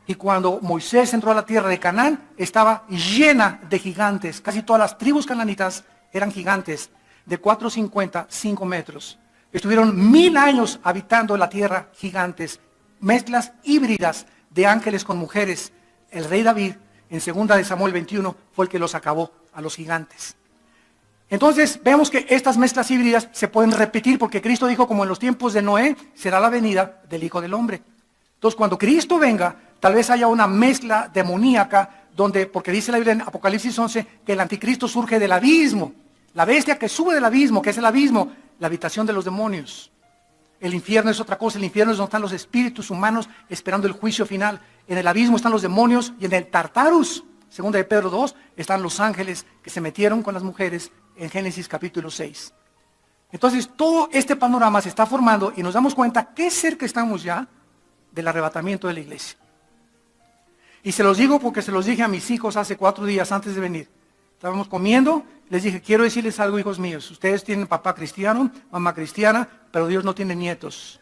Y cuando Moisés entró a la tierra de Canaán, estaba llena de gigantes. Casi todas las tribus cananitas eran gigantes, de 4,50, 5 metros. Estuvieron 1000 años habitando la tierra gigantes, mezclas híbridas de ángeles con mujeres. El rey David, en 2 de Samuel 21, fue el que los acabó a los gigantes. Entonces vemos que estas mezclas híbridas se pueden repetir porque Cristo dijo, como en los tiempos de Noé, será la venida del Hijo del Hombre. Entonces cuando Cristo venga, tal vez haya una mezcla demoníaca, porque dice la Biblia en Apocalipsis 11, que el anticristo surge del abismo. La bestia que sube del abismo, que es el abismo, la habitación de los demonios. El infierno es otra cosa, el infierno es donde están los espíritus humanos esperando el juicio final. En el abismo están los demonios y en el Tartarus, 2 de Pedro 2, están los ángeles que se metieron con las mujeres en Génesis capítulo 6. Entonces todo este panorama se está formando y nos damos cuenta qué cerca estamos ya del arrebatamiento de la iglesia. Y se los digo porque se los dije a mis hijos hace 4 días antes de venir. Estábamos comiendo, les dije, quiero decirles algo, hijos míos. Ustedes tienen papá cristiano, mamá cristiana, pero Dios no tiene nietos.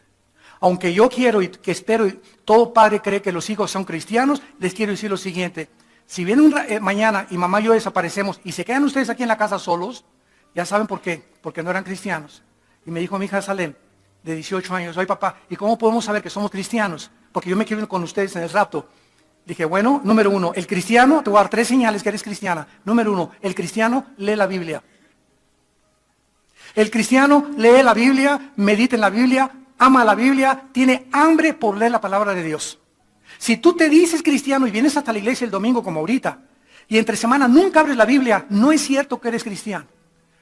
Aunque yo quiero y que espero, y todo padre cree que los hijos son cristianos, les quiero decir lo siguiente. Si viene mañana y mamá y yo desaparecemos y se quedan ustedes aquí en la casa solos, ya saben por qué, porque no eran cristianos. Y me dijo mi hija Salem, de 18 años, oye papá, ¿y cómo podemos saber que somos cristianos? Porque yo me quiero ir con ustedes en el rapto. Dije, bueno, número 1, el cristiano, te voy a dar 3 señales que eres cristiana. Número 1, el cristiano lee la Biblia. El cristiano lee la Biblia, medita en la Biblia, ama la Biblia, tiene hambre por leer la palabra de Dios. Si tú te dices cristiano y vienes hasta la iglesia el domingo como ahorita, y entre semana nunca abres la Biblia, no es cierto que eres cristiano.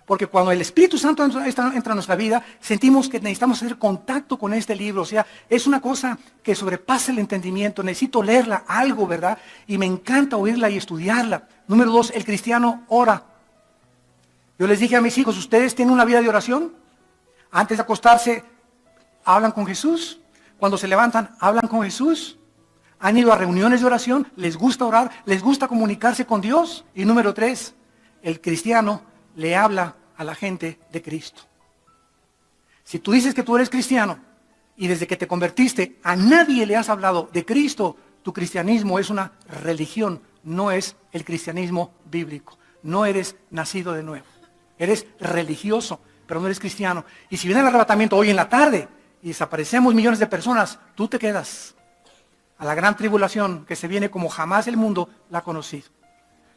Porque cuando el Espíritu Santo entra en nuestra vida, sentimos que necesitamos hacer contacto con este libro. O sea, es una cosa que sobrepasa el entendimiento. Necesito leerla, algo, ¿verdad? Y me encanta oírla y estudiarla. Número 2, el cristiano ora. Yo les dije a mis hijos, ¿ustedes tienen una vida de oración? Antes de acostarse, ¿hablan con Jesús? Cuando se levantan, ¿hablan con Jesús? ¿Han ido a reuniones de oración? ¿Les gusta orar? ¿Les gusta comunicarse con Dios? Y número 3, el cristiano le habla a la gente de Cristo. Si tú dices que tú eres cristiano y desde que te convertiste a nadie le has hablado de Cristo, tu cristianismo es una religión, no es el cristianismo bíblico. No eres nacido de nuevo. Eres religioso, pero no eres cristiano. Y si viene el arrebatamiento hoy en la tarde y desaparecemos millones de personas, tú te quedas a la gran tribulación que se viene como jamás el mundo la ha conocido.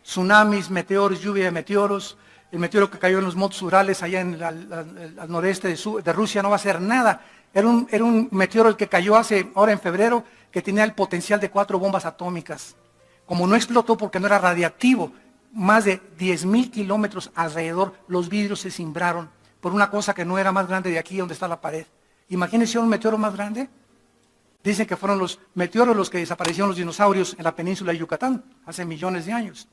Tsunamis, meteoros, lluvia de meteoros. El meteoro que cayó en los montes Urales, allá en al noreste de Rusia, no va a hacer nada. Era un meteoro el que cayó ahora en febrero, que tenía el potencial de 4 bombas atómicas. Como no explotó porque no era radiactivo, más de 10,000 kilómetros alrededor, los vidrios se cimbraron por una cosa que no era más grande de aquí donde está la pared. Imagínense un meteoro más grande. Dicen que fueron los meteoros los que desaparecieron los dinosaurios en la península de Yucatán hace millones de años.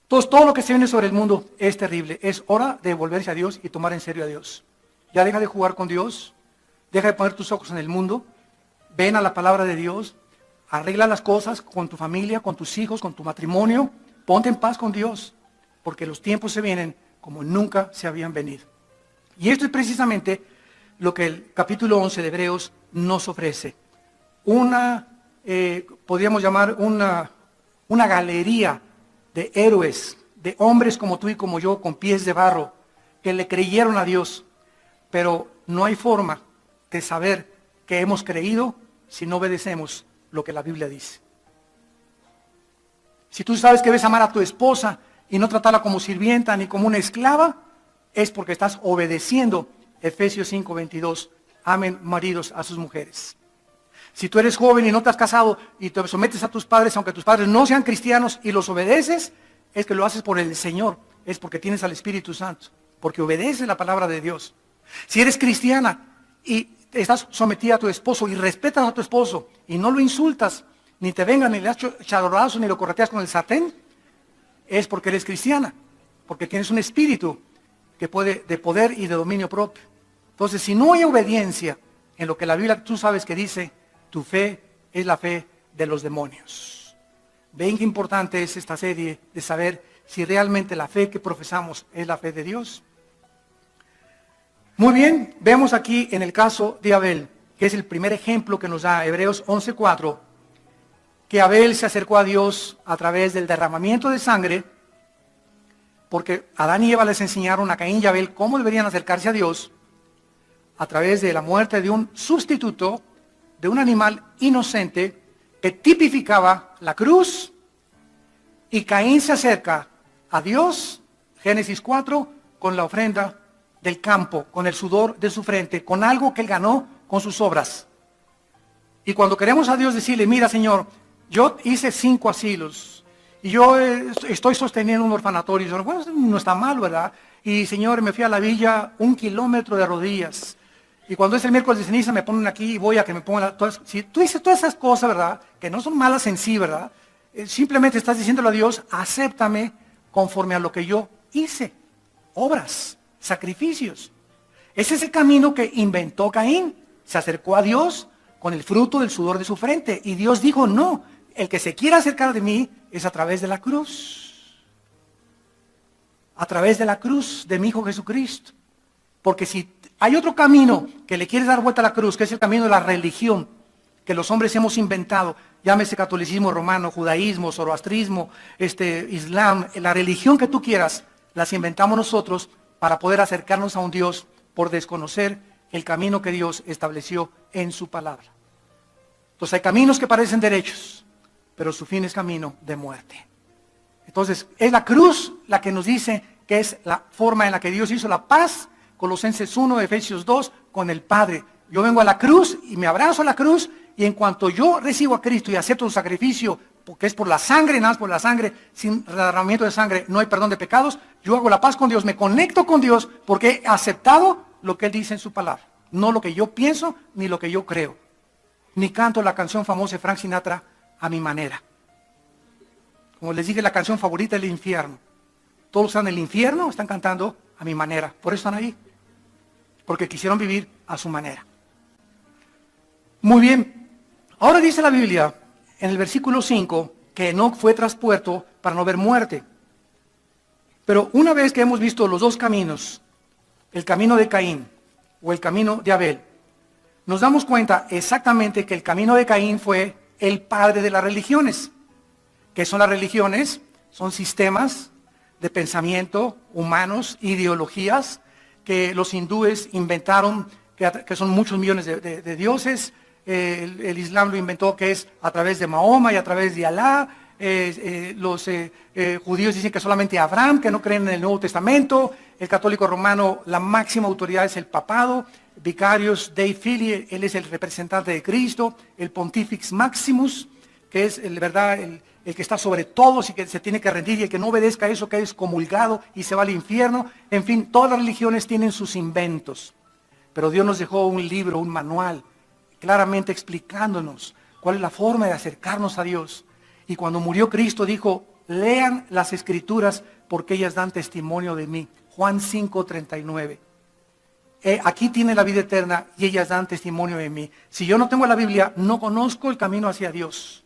Entonces, todo lo que se viene sobre el mundo es terrible. Es hora de volverse a Dios y tomar en serio a Dios. Ya deja de jugar con Dios. Deja de poner tus ojos en el mundo. Ven a la palabra de Dios. Arregla las cosas con tu familia, con tus hijos, con tu matrimonio. Ponte en paz con Dios, porque los tiempos se vienen como nunca se habían venido. Y esto es precisamente lo que el capítulo 11 de Hebreos nos ofrece. Podríamos llamar una galería de héroes, de hombres como tú y como yo, con pies de barro, que le creyeron a Dios. Pero no hay forma de saber que hemos creído si no obedecemos lo que la Biblia dice. Si tú sabes que debes amar a tu esposa y no tratarla como sirvienta ni como una esclava, es porque estás obedeciendo Efesios 5:22. Amen maridos a sus mujeres. Si tú eres joven y no te has casado y te sometes a tus padres, aunque tus padres no sean cristianos, y los obedeces, es que lo haces por el Señor, es porque tienes al Espíritu Santo, porque obedeces la palabra de Dios. Si eres cristiana y estás sometida a tu esposo y respetas a tu esposo y no lo insultas, ni te vengan, ni le das charorazo, ni lo correteas con el sartén, es porque eres cristiana, porque tienes un espíritu que de poder y de dominio propio. Entonces, si no hay obediencia en lo que la Biblia, tú sabes que dice, tu fe es la fe de los demonios. Ven qué importante es esta serie de saber si realmente la fe que profesamos es la fe de Dios. Muy bien, vemos aquí en el caso de Abel, que es el primer ejemplo que nos da Hebreos 11:4, que Abel se acercó a Dios a través del derramamiento de sangre, porque Adán y Eva les enseñaron a Caín y Abel cómo deberían acercarse a Dios, a través de la muerte de un sustituto, de un animal inocente, que tipificaba la cruz, y Caín se acerca a Dios, Génesis 4, con la ofrenda del campo, con el sudor de su frente, con algo que él ganó con sus obras. Y cuando queremos a Dios decirle, mira Señor, yo hice 5 asilos, y yo estoy sosteniendo un orfanatorio, y yo, bueno, no está mal, ¿verdad? Y Señor, me fui a la villa 1 kilómetro de rodillas, y cuando es el miércoles de ceniza me ponen aquí y voy a que me pongan si tú dices todas esas cosas, ¿verdad? Que no son malas en sí, ¿verdad? Simplemente estás diciéndole a Dios, acéptame conforme a lo que yo hice. Obras, sacrificios. Ese es el camino que inventó Caín. Se acercó a Dios con el fruto del sudor de su frente. Y Dios dijo, no, el que se quiera acercar de mí es a través de la cruz. A través de la cruz de mi Hijo Jesucristo. Porque si hay otro camino que le quieres dar vuelta a la cruz, que es el camino de la religión, que los hombres hemos inventado, llámese catolicismo romano, judaísmo, zoroastrismo, islam, la religión que tú quieras, las inventamos nosotros para poder acercarnos a un Dios por desconocer el camino que Dios estableció en su palabra. Entonces hay caminos que parecen derechos, pero su fin es camino de muerte. Entonces es la cruz la que nos dice que es la forma en la que Dios hizo la paz, Colosenses 1, Efesios 2, con el Padre. Yo vengo a la cruz y me abrazo a la cruz, y en cuanto yo recibo a Cristo y acepto su sacrificio, porque es por la sangre, nada más por la sangre, sin derramamiento de sangre no hay perdón de pecados, yo hago la paz con Dios, me conecto con Dios, porque he aceptado lo que Él dice en su palabra. No lo que yo pienso, ni lo que yo creo. Ni canto la canción famosa de Frank Sinatra a mi manera. Como les dije, la canción favorita del infierno. Todos están en el infierno, están cantando a mi manera. Por eso están ahí. Porque quisieron vivir a su manera. Muy bien. Ahora dice la Biblia, en el versículo 5, que Enoc fue traspuesto para no ver muerte. Pero una vez que hemos visto los dos caminos, el camino de Caín o el camino de Abel, nos damos cuenta exactamente que el camino de Caín fue el padre de las religiones. ¿Qué son las religiones? Son sistemas de pensamiento humanos, ideologías que los hindúes inventaron, que son muchos millones de dioses. El Islam lo inventó, que es a través de Mahoma y a través de Alá. Los judíos dicen que solamente Abraham, que no creen en el Nuevo Testamento. El católico romano, la máxima autoridad es el papado. Vicarius Dei Filii, él es el representante de Cristo. El Pontifex Maximus, que es el que está sobre todos y que se tiene que rendir, y el que no obedezca a eso que es excomulgado y se va al infierno. En fin, todas las religiones tienen sus inventos. Pero Dios nos dejó un libro, un manual, claramente explicándonos cuál es la forma de acercarnos a Dios. Y cuando murió Cristo dijo, lean las Escrituras porque ellas dan testimonio de mí. Juan 5:39. aquí tiene la vida eterna y ellas dan testimonio de mí. Si yo no tengo la Biblia, no conozco el camino hacia Dios.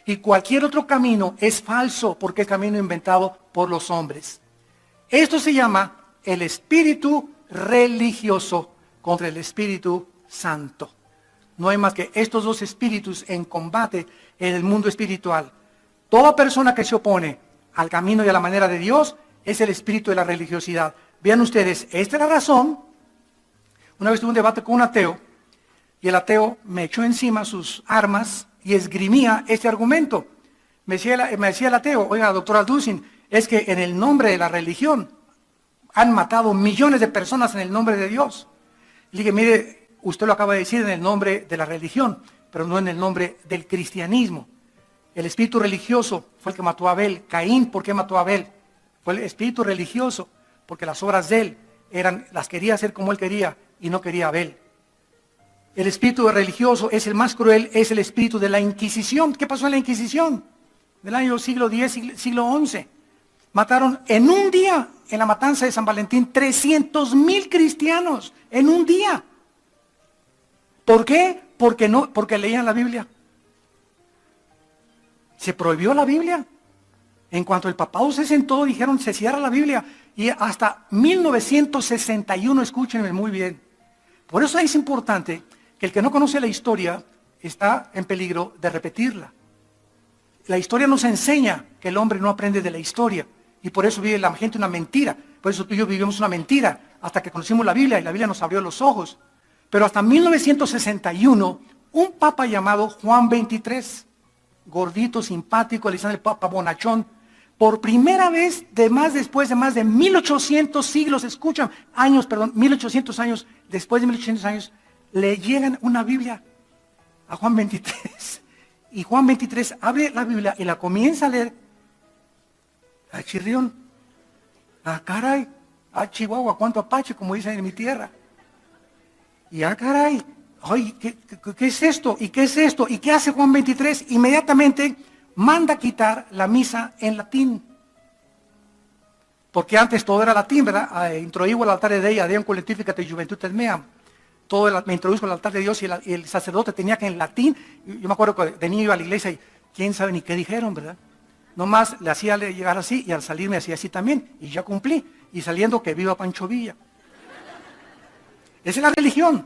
Y cualquier otro camino es falso porque es camino inventado por los hombres. Esto se llama el espíritu religioso contra el Espíritu Santo. No hay más que estos dos espíritus en combate en el mundo espiritual. Toda persona que se opone al camino y a la manera de Dios es el espíritu de la religiosidad. Vean ustedes, esta es la razón. Una vez tuve un debate con un ateo y el ateo me echó encima sus armas y esgrimía este argumento. Me decía el ateo, oiga, doctor Alducin, es que en el nombre de la religión han matado millones de personas en el nombre de Dios. Le dije, mire, usted lo acaba de decir en el nombre de la religión, pero no en el nombre del cristianismo. El espíritu religioso fue el que mató a Abel. Caín, ¿por qué mató a Abel? Fue el espíritu religioso, porque las obras de él las quería hacer como él quería y no quería a Abel. El espíritu religioso es el más cruel, es el espíritu de la Inquisición. ¿Qué pasó en la Inquisición? Del año siglo X, siglo XI. Mataron en un día, en la matanza de San Valentín, 300,000 cristianos en un día. ¿Por qué? Porque leían la Biblia. Se prohibió la Biblia. En cuanto el papado se sentó, dijeron, se cierra la Biblia. Y hasta 1961, escúchenme muy bien. Por eso es importante que el que no conoce la historia está en peligro de repetirla. La historia nos enseña que el hombre no aprende de la historia. Y por eso vive la gente una mentira. Por eso tú y yo vivimos una mentira hasta que conocimos la Biblia y la Biblia nos abrió los ojos. Pero hasta 1961, un papa llamado Juan XXIII, gordito, simpático, le dicen el papa bonachón, por primera vez después de más de 1800 siglos, escuchan, 1800 años, después de 1800 años, le llegan una Biblia a Juan XXIII. Y Juan XXIII abre la Biblia y la comienza a leer. ¡Ah, chirrión! ¡Ah, caray! ¡Ah, Chihuahua! ¡Cuánto apache! Como dicen en mi tierra. Y ¡ah, caray! ¡Ay! ¿Qué es esto? ¿Y qué es esto? ¿Y qué hace Juan XXIII? Inmediatamente manda quitar la misa en latín. Porque antes todo era latín, ¿verdad? Introdujo al altar de Dei, Deum colentificate Juventutes meam. Me introduzco al altar de Dios y el sacerdote tenía que en latín. Yo me acuerdo que de niño iba a la iglesia y quién sabe ni qué dijeron, ¿verdad? Nomás le hacía llegar así y al salir me hacía así también. Y ya cumplí. Y saliendo que viva Pancho Villa. Esa es la religión.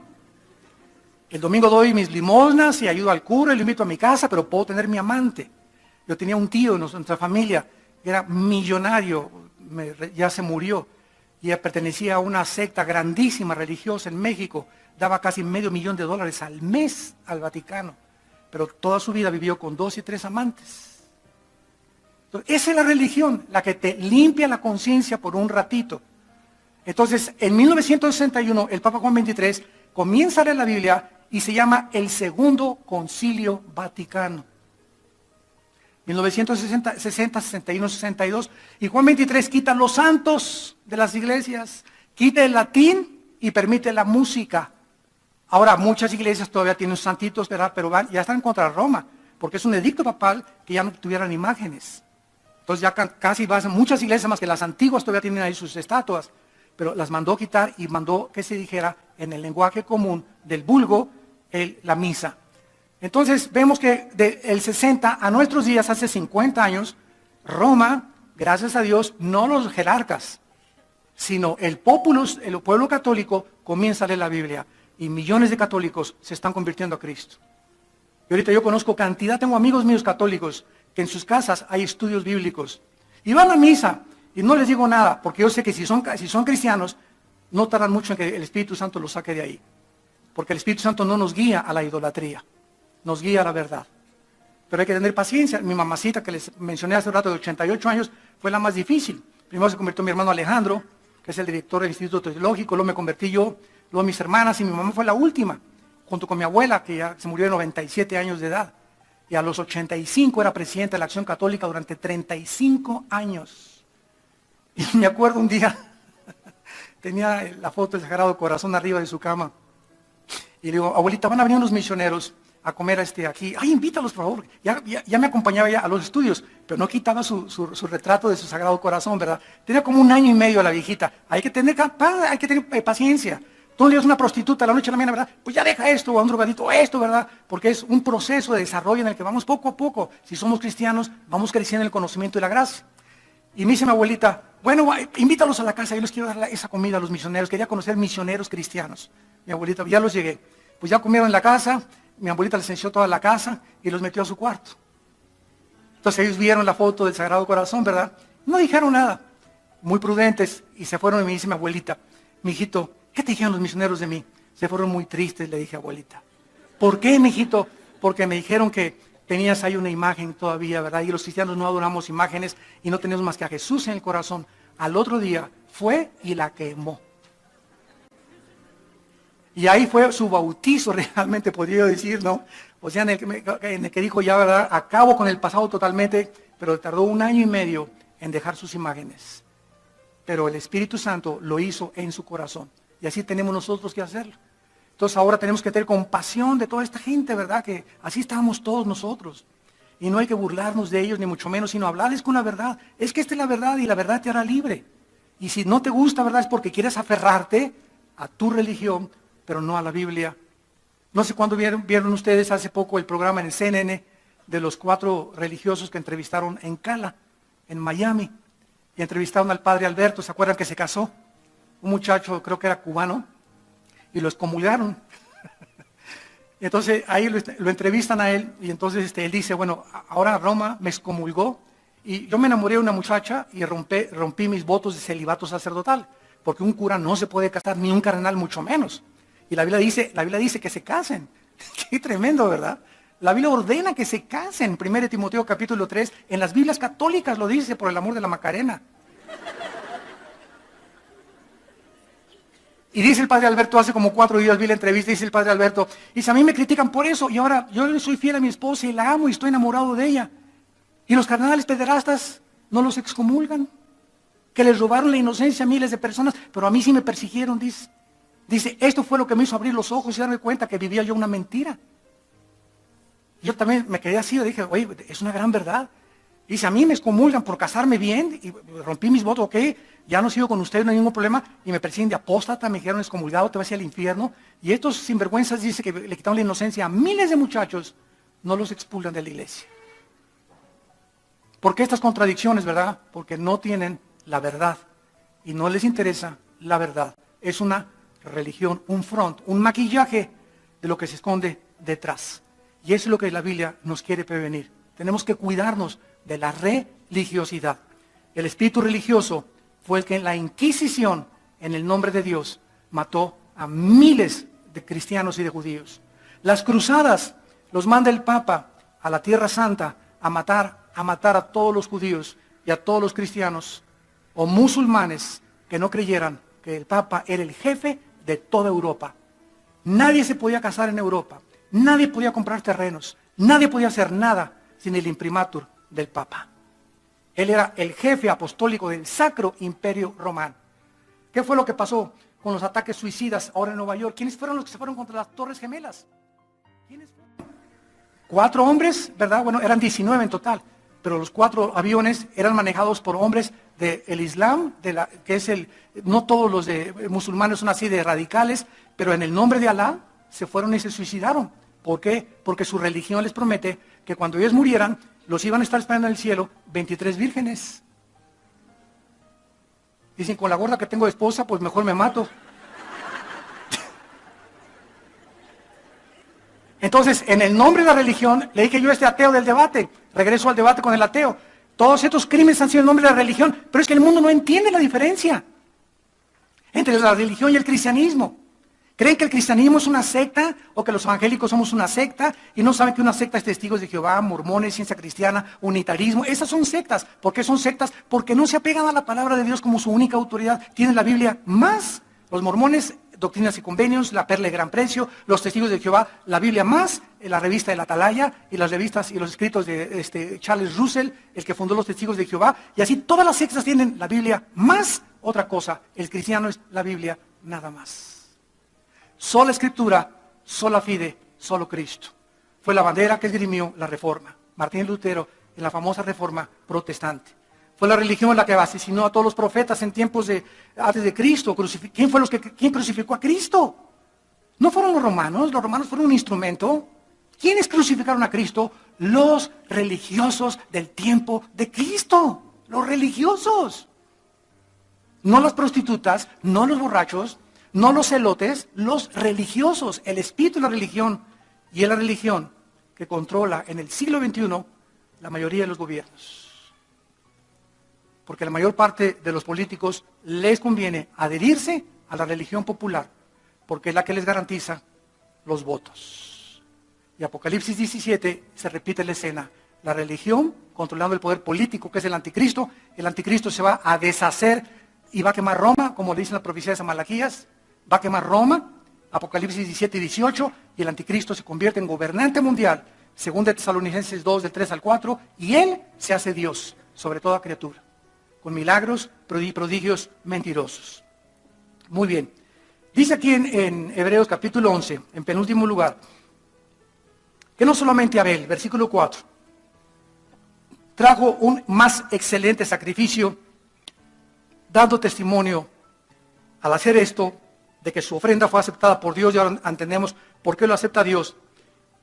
El domingo doy mis limosnas y ayudo al cura y lo invito a mi casa, pero puedo tener mi amante. Yo tenía un tío en nuestra familia que era millonario, ya se murió. Y pertenecía a una secta grandísima religiosa en México. Daba casi $500,000 al mes al Vaticano. Pero toda su vida vivió con 2 y 3 amantes. Entonces, esa es la religión, la que te limpia la conciencia por un ratito. Entonces, en 1961, el Papa Juan XXIII comienza a leer la Biblia y se llama el Segundo Concilio Vaticano. 1960, 61, 62. Y Juan XXIII quita los santos de las iglesias, quita el latín y permite la música. Ahora, muchas iglesias todavía tienen santitos, ¿verdad? Pero ya están contra Roma, porque es un edicto papal que ya no tuvieran imágenes. Entonces ya casi muchas iglesias más que las antiguas todavía tienen ahí sus estatuas, pero las mandó quitar y mandó que se dijera en el lenguaje común del vulgo la misa. Entonces vemos que del 60 a nuestros días, hace 50 años, Roma, gracias a Dios, no los jerarcas, sino el pueblo católico comienza a leer la Biblia y millones de católicos se están convirtiendo a Cristo. Y ahorita yo conozco tengo amigos míos católicos que en sus casas hay estudios bíblicos y van a misa y no les digo nada, porque yo sé que si son cristianos, no tardan mucho en que el Espíritu Santo los saque de ahí, porque el Espíritu Santo no nos guía a la idolatría, nos guía a la verdad. Pero hay que tener paciencia. Mi mamacita, que les mencioné hace un rato, de 88 años, fue la más difícil. Primero se convirtió mi hermano Alejandro, que es el director del Instituto Teológico, luego me convertí yo, luego mis hermanas, y mi mamá fue la última, junto con mi abuela, que ya se murió de 97 años de edad. Y a los 85 era presidenta de la Acción Católica durante 35 años. Y me acuerdo un día, tenía la foto del Sagrado Corazón arriba de su cama. Y le digo, abuelita, van a venir unos misioneros a comer aquí. Ay, invítalos, por favor. Ya me acompañaba ya a los estudios, pero no quitaba su retrato de su Sagrado Corazón, ¿verdad? Tenía como 1 año y medio la viejita. Hay que tener paciencia. Tú no le digas a una prostituta a la noche a la mañana, ¿verdad? Pues ya deja esto, o a un drogadito esto, ¿verdad? Porque es un proceso de desarrollo en el que vamos poco a poco. Si somos cristianos, vamos creciendo en el conocimiento y la gracia. Y me dice mi abuelita, bueno, invítalos a la casa, yo les quiero dar esa comida a los misioneros. Quería conocer misioneros cristianos. Mi abuelita, ya los llegué. Pues ya comieron en la casa, mi abuelita les enseñó toda la casa y los metió a su cuarto. Entonces ellos vieron la foto del Sagrado Corazón, ¿verdad? No dijeron nada, muy prudentes, y se fueron y me dice mi abuelita, mijito, ¿qué te dijeron los misioneros de mí? Se fueron muy tristes, le dije, abuelita. ¿Por qué, mijito? Porque me dijeron que tenías ahí una imagen todavía, ¿verdad? Y los cristianos no adoramos imágenes y no tenemos más que a Jesús en el corazón. Al otro día fue y la quemó. Y ahí fue su bautizo, realmente podría decir, ¿no? O sea, en el que dijo ya, ¿verdad? Acabo con el pasado totalmente, pero tardó 1 año y medio en dejar sus imágenes. Pero el Espíritu Santo lo hizo en su corazón. Y así tenemos nosotros que hacerlo. Entonces ahora tenemos que tener compasión de toda esta gente, ¿verdad? Que así estábamos todos nosotros. Y no hay que burlarnos de ellos, ni mucho menos, sino hablarles con la verdad. Es que esta es la verdad y la verdad te hará libre. Y si no te gusta, ¿verdad? Es porque quieres aferrarte a tu religión, pero no a la Biblia. No sé cuándo vieron ustedes hace poco el programa en el CNN de los 4 religiosos que entrevistaron en Cala, en Miami. Y entrevistaron al padre Alberto, ¿se acuerdan que se casó? Un muchacho, creo que era cubano, y lo excomulgaron. Y entonces ahí lo entrevistan a él, y entonces él dice, bueno, ahora Roma me excomulgó, y yo me enamoré de una muchacha y rompí mis votos de celibato sacerdotal, porque un cura no se puede casar, ni un cardenal mucho menos. Y la Biblia dice que se casen. Qué tremendo, ¿verdad? La Biblia ordena que se casen. 1 Timoteo capítulo 3, en las Biblias católicas lo dice, por el amor de la Macarena. Y dice el padre Alberto, hace como 4 días vi la entrevista, dice el padre Alberto, dice, a mí me critican por eso, y ahora yo soy fiel a mi esposa y la amo y estoy enamorado de ella. Y los cardenales pederastas no los excomulgan, que les robaron la inocencia a miles de personas, pero a mí sí me persiguieron, dice. Dice, esto fue lo que me hizo abrir los ojos y darme cuenta que vivía yo una mentira. Yo también me quedé así, dije, oye, es una gran verdad. Dice, a mí me excomulgan por casarme bien, y rompí mis votos, ok, ya no sigo con ustedes, no hay ningún problema, y me persiguen de apóstata, me dijeron excomulgado, te vas hacia el infierno. Y estos sinvergüenzas, dice que le quitaron la inocencia a miles de muchachos, no los expulgan de la iglesia. ¿Por qué estas contradicciones, verdad? Porque no tienen la verdad, y no les interesa la verdad. Es una religión, un front, un maquillaje de lo que se esconde detrás. Y eso es lo que la Biblia nos quiere prevenir. Tenemos que cuidarnos de la religiosidad. El espíritu religioso fue el que en la Inquisición, en el nombre de Dios, mató a miles de cristianos y de judíos. Las cruzadas los manda el Papa a la Tierra Santa a matar a todos los judíos y a todos los cristianos o musulmanes que no creyeran que el Papa era el jefe de toda Europa. Nadie se podía casar en Europa, nadie podía comprar terrenos, nadie podía hacer nada sin el imprimatur del Papa. Él era el jefe apostólico del Sacro Imperio Romano. ¿Qué fue lo que pasó con los ataques suicidas ahora en Nueva York? ¿Quiénes fueron los que se fueron contra las Torres Gemelas? ¿Quiénes fueron? 4 hombres, ¿verdad? Bueno, eran 19 en total, pero los 4 aviones eran manejados por hombres del Islam, que es no todos los musulmanes son así de radicales, pero en el nombre de Alá se fueron y se suicidaron. ¿Por qué? Porque su religión les promete que cuando ellos murieran, los iban a estar esperando en el cielo 23 vírgenes. Dicen, con la gorda que tengo de esposa, pues mejor me mato. Entonces, en el nombre de la religión, le dije yo a este ateo del debate, regreso al debate con el ateo, todos estos crímenes han sido en nombre de la religión, pero es que el mundo no entiende la diferencia entre la religión y el cristianismo. Creen que el cristianismo es una secta o que los evangélicos somos una secta y no saben que una secta es Testigos de Jehová, Mormones, Ciencia Cristiana, Unitarismo. Esas son sectas. ¿Por qué son sectas? Porque no se apegan a la palabra de Dios como su única autoridad. Tienen la Biblia más, los mormones, Doctrinas y Convenios, La Perla de Gran Precio, los Testigos de Jehová, la Biblia más, la revista de la Atalaya y las revistas y los escritos de Charles Russell, el que fundó los Testigos de Jehová. Y así todas las sectas tienen la Biblia más otra cosa. El cristiano es la Biblia nada más. Sola Escritura, sola fide, solo Cristo. Fue la bandera que esgrimió la Reforma. Martín Lutero en la famosa Reforma protestante. Fue la religión la que asesinó a todos los profetas en tiempos antes de Cristo. ¿Quién crucificó a Cristo? No fueron los romanos fueron un instrumento. ¿Quiénes crucificaron a Cristo? Los religiosos del tiempo de Cristo. Los religiosos. No las prostitutas, no los borrachos, no los celotes, los religiosos. El espíritu de la religión, y es la religión que controla en el siglo XXI la mayoría de los gobiernos. Porque la mayor parte de los políticos les conviene adherirse a la religión popular, porque es la que les garantiza los votos. Y Apocalipsis 17 se repite la escena. La religión controlando el poder político, que es el anticristo. El anticristo se va a deshacer y va a quemar Roma, como le dice la profecía de San Malaquías. Va a quemar Roma, Apocalipsis 17 y 18, y el anticristo se convierte en gobernante mundial, según de Tesalonicenses 2, del 3 al 4, y él se hace Dios sobre toda criatura, con milagros, prodigios mentirosos. Muy bien. Dice aquí en Hebreos capítulo 11, en penúltimo lugar, que no solamente Abel, versículo 4, trajo un más excelente sacrificio, dando testimonio al hacer esto, de que su ofrenda fue aceptada por Dios, y ahora entendemos por qué lo acepta Dios.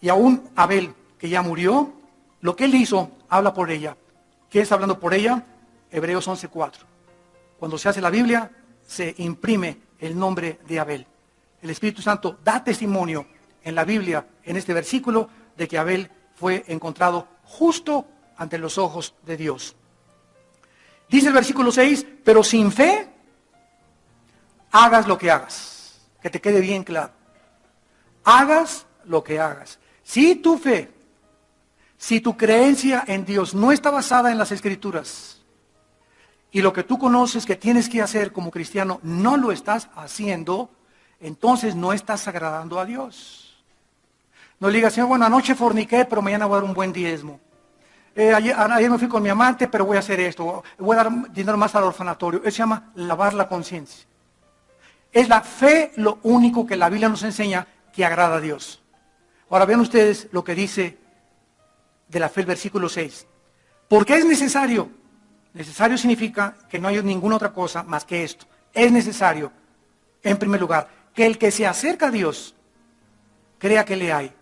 Y aún Abel, que ya murió, lo que él hizo, habla por ella. ¿Qué está hablando por ella? Hebreos 11:4. Cuando se hace la Biblia, se imprime el nombre de Abel. El Espíritu Santo da testimonio en la Biblia, en este versículo, de que Abel fue encontrado justo ante los ojos de Dios. Dice el versículo 6, pero sin fe, hagas lo que hagas. Que te quede bien claro. Hagas lo que hagas. Si tu fe, si tu creencia en Dios no está basada en las Escrituras, y lo que tú conoces que tienes que hacer como cristiano no lo estás haciendo, entonces no estás agradando a Dios. No le digas, Señor, bueno, anoche forniqué, pero mañana voy a dar un buen diezmo. Ayer me fui con mi amante, pero voy a hacer esto. Voy a dar dinero más al orfanatorio. Eso se llama lavar la conciencia. Es la fe lo único que la Biblia nos enseña que agrada a Dios. Ahora vean ustedes lo que dice de la fe el versículo 6. ¿Por qué es necesario? Necesario significa que no hay ninguna otra cosa más que esto. Es necesario, en primer lugar, que el que se acerca a Dios crea que le hay.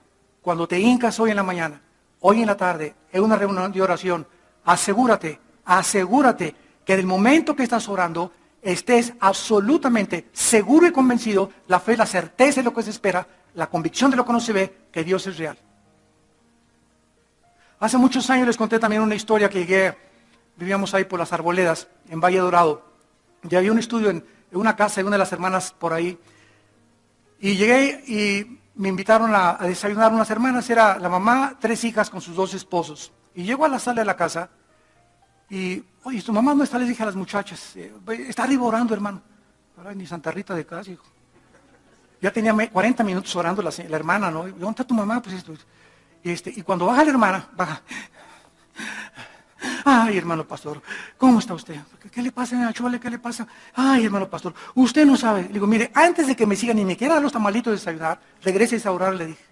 Cuando te hincas hoy en la mañana, hoy en la tarde, en una reunión de oración, asegúrate que del momento que estás orando, estés absolutamente seguro y convencido, la fe, la certeza de lo que se espera, la convicción de lo que no se ve, que Dios es real. Hace muchos años les conté también una historia que vivíamos ahí por las Arboledas, en Valle Dorado, y había un estudio en una casa de una de las hermanas por ahí, y llegué y me invitaron a desayunar unas hermanas, era la mamá, 3 hijas con sus 2 esposos, y llego a la sala de la casa, y, oye, ¿tu mamá no está? Les dije a las muchachas, está arriba orando, hermano. Ahora ni Santa Rita de casa, hijo. Ya tenía 40 minutos orando la hermana, ¿no? ¿Dónde está tu mamá? Pues esto. Y cuando baja la hermana, baja. Ay, hermano pastor, ¿cómo está usted? ¿Qué le pasa, señora Chole? ¿Qué le pasa? Ay, hermano pastor, usted no sabe. Le digo, mire, antes de que me sigan y me quiera dar los tamalitos de desayunar, regrese a orar, le dije.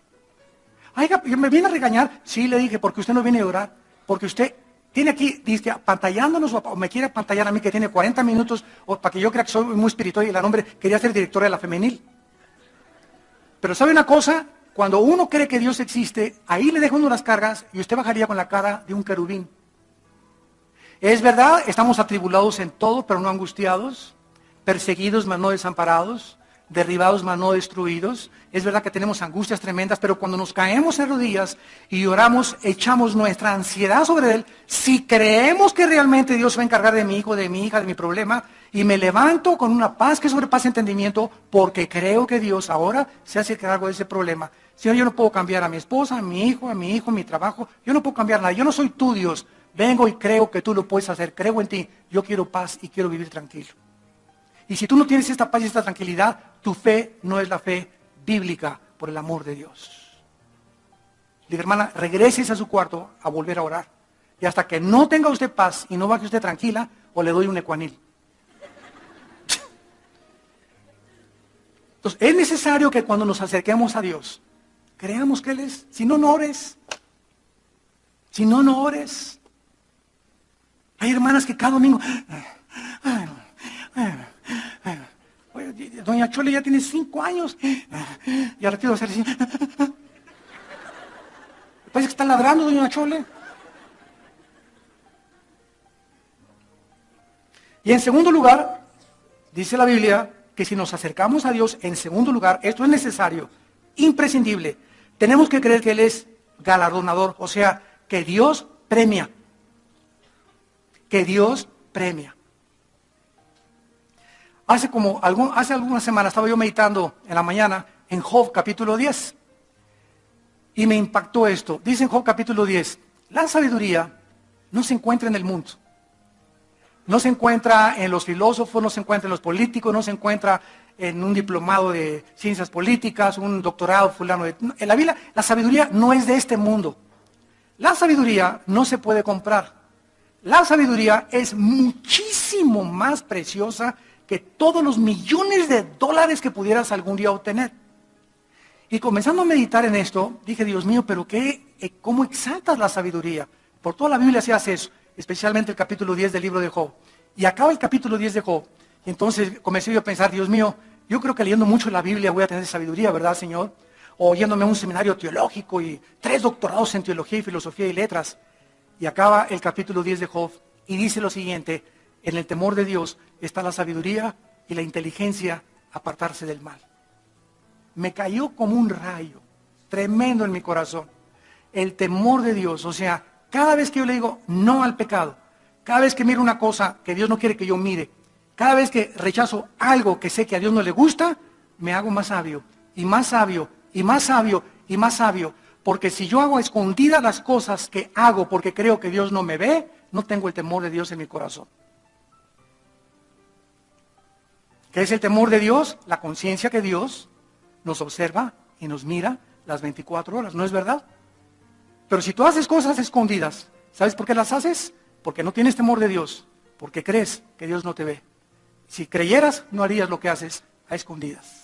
Ay, ¿me viene a regañar? Sí, le dije, porque usted no viene a orar, porque usted tiene aquí, dice, apantallándonos, o me quiere apantallar a mí que tiene 40 minutos, o para que yo crea que soy muy espiritual y la nombre, quería ser directora de la femenil. Pero ¿sabe una cosa? Cuando uno cree que Dios existe, ahí le deja uno las cargas y usted bajaría con la cara de un querubín. Es verdad, estamos atribulados en todo, pero no angustiados, perseguidos, mas no desamparados, derribados, mas no destruidos. Es verdad que tenemos angustias tremendas, pero cuando nos caemos en rodillas y oramos, echamos nuestra ansiedad sobre Él. Si creemos que realmente Dios va a encargar de mi hijo, de mi hija, de mi problema, y me levanto con una paz que sobrepasa entendimiento, porque creo que Dios ahora se hace cargo de ese problema. Señor, yo no puedo cambiar a mi esposa, a mi hijo, mi trabajo. Yo no puedo cambiar nada. Yo no soy tu Dios. Vengo y creo que tú lo puedes hacer. Creo en ti. Yo quiero paz y quiero vivir tranquilo. Y si tú no tienes esta paz y esta tranquilidad, tu fe no es la fe bíblica por el amor de Dios. Diga, hermana, regreses a su cuarto a volver a orar. Y hasta que no tenga usted paz y no baje usted tranquila, o le doy un ecuanil. Entonces, es necesario que cuando nos acerquemos a Dios, creamos que Él es. Si no, no ores. Si no, no ores. Hay hermanas que cada domingo... Oye, doña Chole ya tiene 5 años. Y ahora quiero hacer así. Parece que está ladrando, doña Chole. Y en segundo lugar, dice la Biblia que si nos acercamos a Dios, en segundo lugar, esto es necesario, imprescindible. Tenemos que creer que Él es galardonador, o sea, que Dios premia. Que Dios premia. Hace algunas semanas estaba yo meditando en la mañana en Job capítulo 10. Y me impactó esto. Dice en Job capítulo 10, la sabiduría no se encuentra en el mundo. No se encuentra en los filósofos, no se encuentra en los políticos, no se encuentra en un diplomado de ciencias políticas, un doctorado fulano. En la Biblia, la sabiduría no es de este mundo. La sabiduría no se puede comprar. La sabiduría es muchísimo más preciosa que todos los millones de dólares que pudieras algún día obtener. Y comenzando a meditar en esto, dije, Dios mío, pero ¿cómo exaltas la sabiduría? Por toda la Biblia se hace eso, especialmente el capítulo 10 del libro de Job. Y acaba el capítulo 10 de Job. Y entonces comencé yo a pensar, Dios mío, yo creo que leyendo mucho la Biblia voy a tener sabiduría, ¿verdad, Señor? O yéndome a un seminario teológico y 3 doctorados en teología y filosofía y letras. Y acaba el capítulo 10 de Job y dice lo siguiente: en el temor de Dios está la sabiduría y la inteligencia, apartarse del mal. Me cayó como un rayo, tremendo en mi corazón. El temor de Dios, o sea, cada vez que yo le digo no al pecado, cada vez que miro una cosa que Dios no quiere que yo mire, cada vez que rechazo algo que sé que a Dios no le gusta, me hago más sabio, y más sabio, y más sabio, y más sabio. Porque si yo hago escondidas las cosas que hago porque creo que Dios no me ve, no tengo el temor de Dios en mi corazón. ¿Qué es el temor de Dios? La conciencia que Dios nos observa y nos mira las 24 horas, ¿no es verdad? Pero si tú haces cosas escondidas, ¿sabes por qué las haces? Porque no tienes temor de Dios, porque crees que Dios no te ve. Si creyeras, no harías lo que haces a escondidas.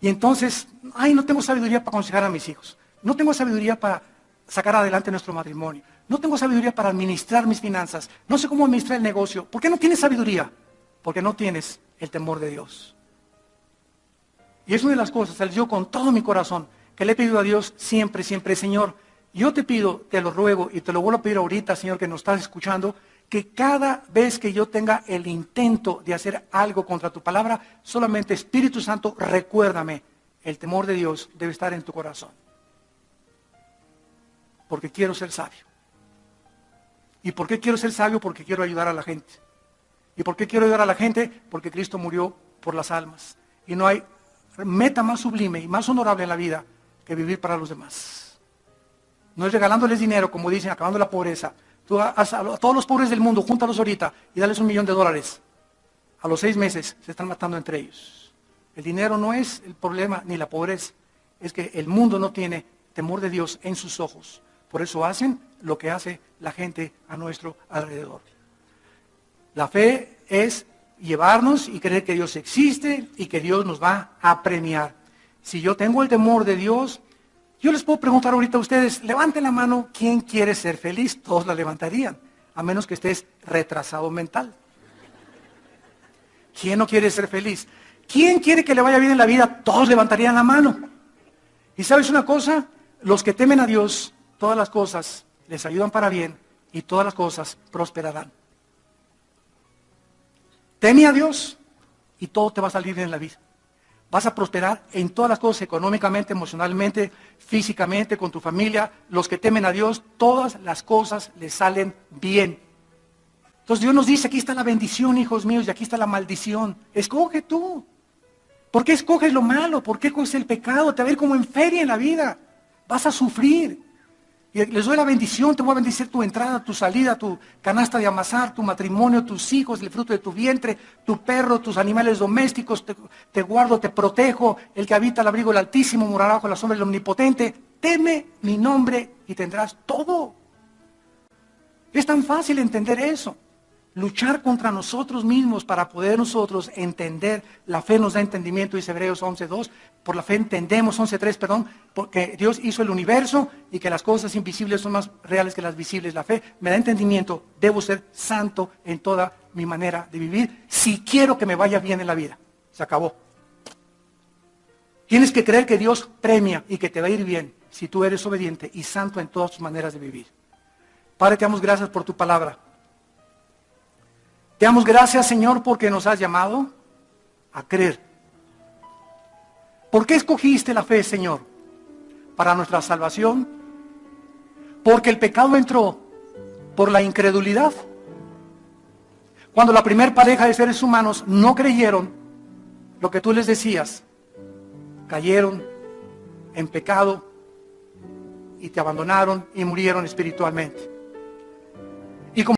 Y entonces, no tengo sabiduría para aconsejar a mis hijos. No tengo sabiduría para sacar adelante nuestro matrimonio. No tengo sabiduría para administrar mis finanzas. No sé cómo administrar el negocio. ¿Por qué no tienes sabiduría? Porque no tienes el temor de Dios. Y es una de las cosas, yo con todo mi corazón, que le he pedido a Dios siempre, siempre, Señor, yo te pido, te lo ruego y te lo vuelvo a pedir ahorita, Señor, que nos estás escuchando, que cada vez que yo tenga el intento de hacer algo contra tu palabra, solamente Espíritu Santo, recuérdame, el temor de Dios debe estar en tu corazón. Porque quiero ser sabio. ¿Y por qué quiero ser sabio? Porque quiero ayudar a la gente. ¿Y por qué quiero ayudar a la gente? Porque Cristo murió por las almas. Y no hay meta más sublime y más honorable en la vida que vivir para los demás. No es regalándoles dinero, como dicen, acabando la pobreza. Tú a todos los pobres del mundo, júntalos ahorita y dales $1.000.000. A los 6 meses se están matando entre ellos. El dinero no es el problema, ni la pobreza. Es que el mundo no tiene temor de Dios en sus ojos. Por eso hacen lo que hace la gente a nuestro alrededor. La fe es llevarnos y creer que Dios existe y que Dios nos va a premiar. Si yo tengo el temor de Dios, yo les puedo preguntar ahorita a ustedes, levanten la mano, ¿quién quiere ser feliz? Todos la levantarían, a menos que estés retrasado mental. ¿Quién no quiere ser feliz? ¿Quién quiere que le vaya bien en la vida? Todos levantarían la mano. ¿Y sabes una cosa? Los que temen a Dios, todas las cosas les ayudan para bien y todas las cosas prosperarán. Teme a Dios y todo te va a salir bien en la vida. Vas a prosperar en todas las cosas, económicamente, emocionalmente, físicamente, con tu familia. Los que temen a Dios, todas las cosas les salen bien. Entonces Dios nos dice, aquí está la bendición, hijos míos, y aquí está la maldición. Escoge tú. ¿Por qué escoges lo malo? ¿Por qué escoges el pecado? Te va a ir como en feria en la vida. Vas a sufrir. Y les doy la bendición, te voy a bendecir tu entrada, tu salida, tu canasta de amasar, tu matrimonio, tus hijos, el fruto de tu vientre, tu perro, tus animales domésticos, te guardo, te protejo, el que habita al abrigo del Altísimo morará bajo la sombra del Omnipotente. Teme mi nombre y tendrás todo. Es tan fácil entender eso. luchar contra nosotros mismos para poder nosotros entender. La fe nos da entendimiento, dice Hebreos 11:2. Por la fe entendemos, 11:3, perdón, porque Dios hizo el universo y que las cosas invisibles son más reales que las visibles. La fe me da entendimiento. Debo ser santo en toda mi manera de vivir si quiero que me vaya bien en la vida. Se acabó. Tienes que creer que Dios premia y que te va a ir bien si tú eres obediente y santo en todas tus maneras de vivir. Padre, te damos gracias por tu palabra. Te damos gracias, Señor, porque nos has llamado a creer. ¿Por qué escogiste la fe, Señor? Para nuestra salvación. Porque el pecado entró por la incredulidad. Cuando la primera pareja de seres humanos no creyeron lo que tú les decías, cayeron en pecado y te abandonaron y murieron espiritualmente. Y como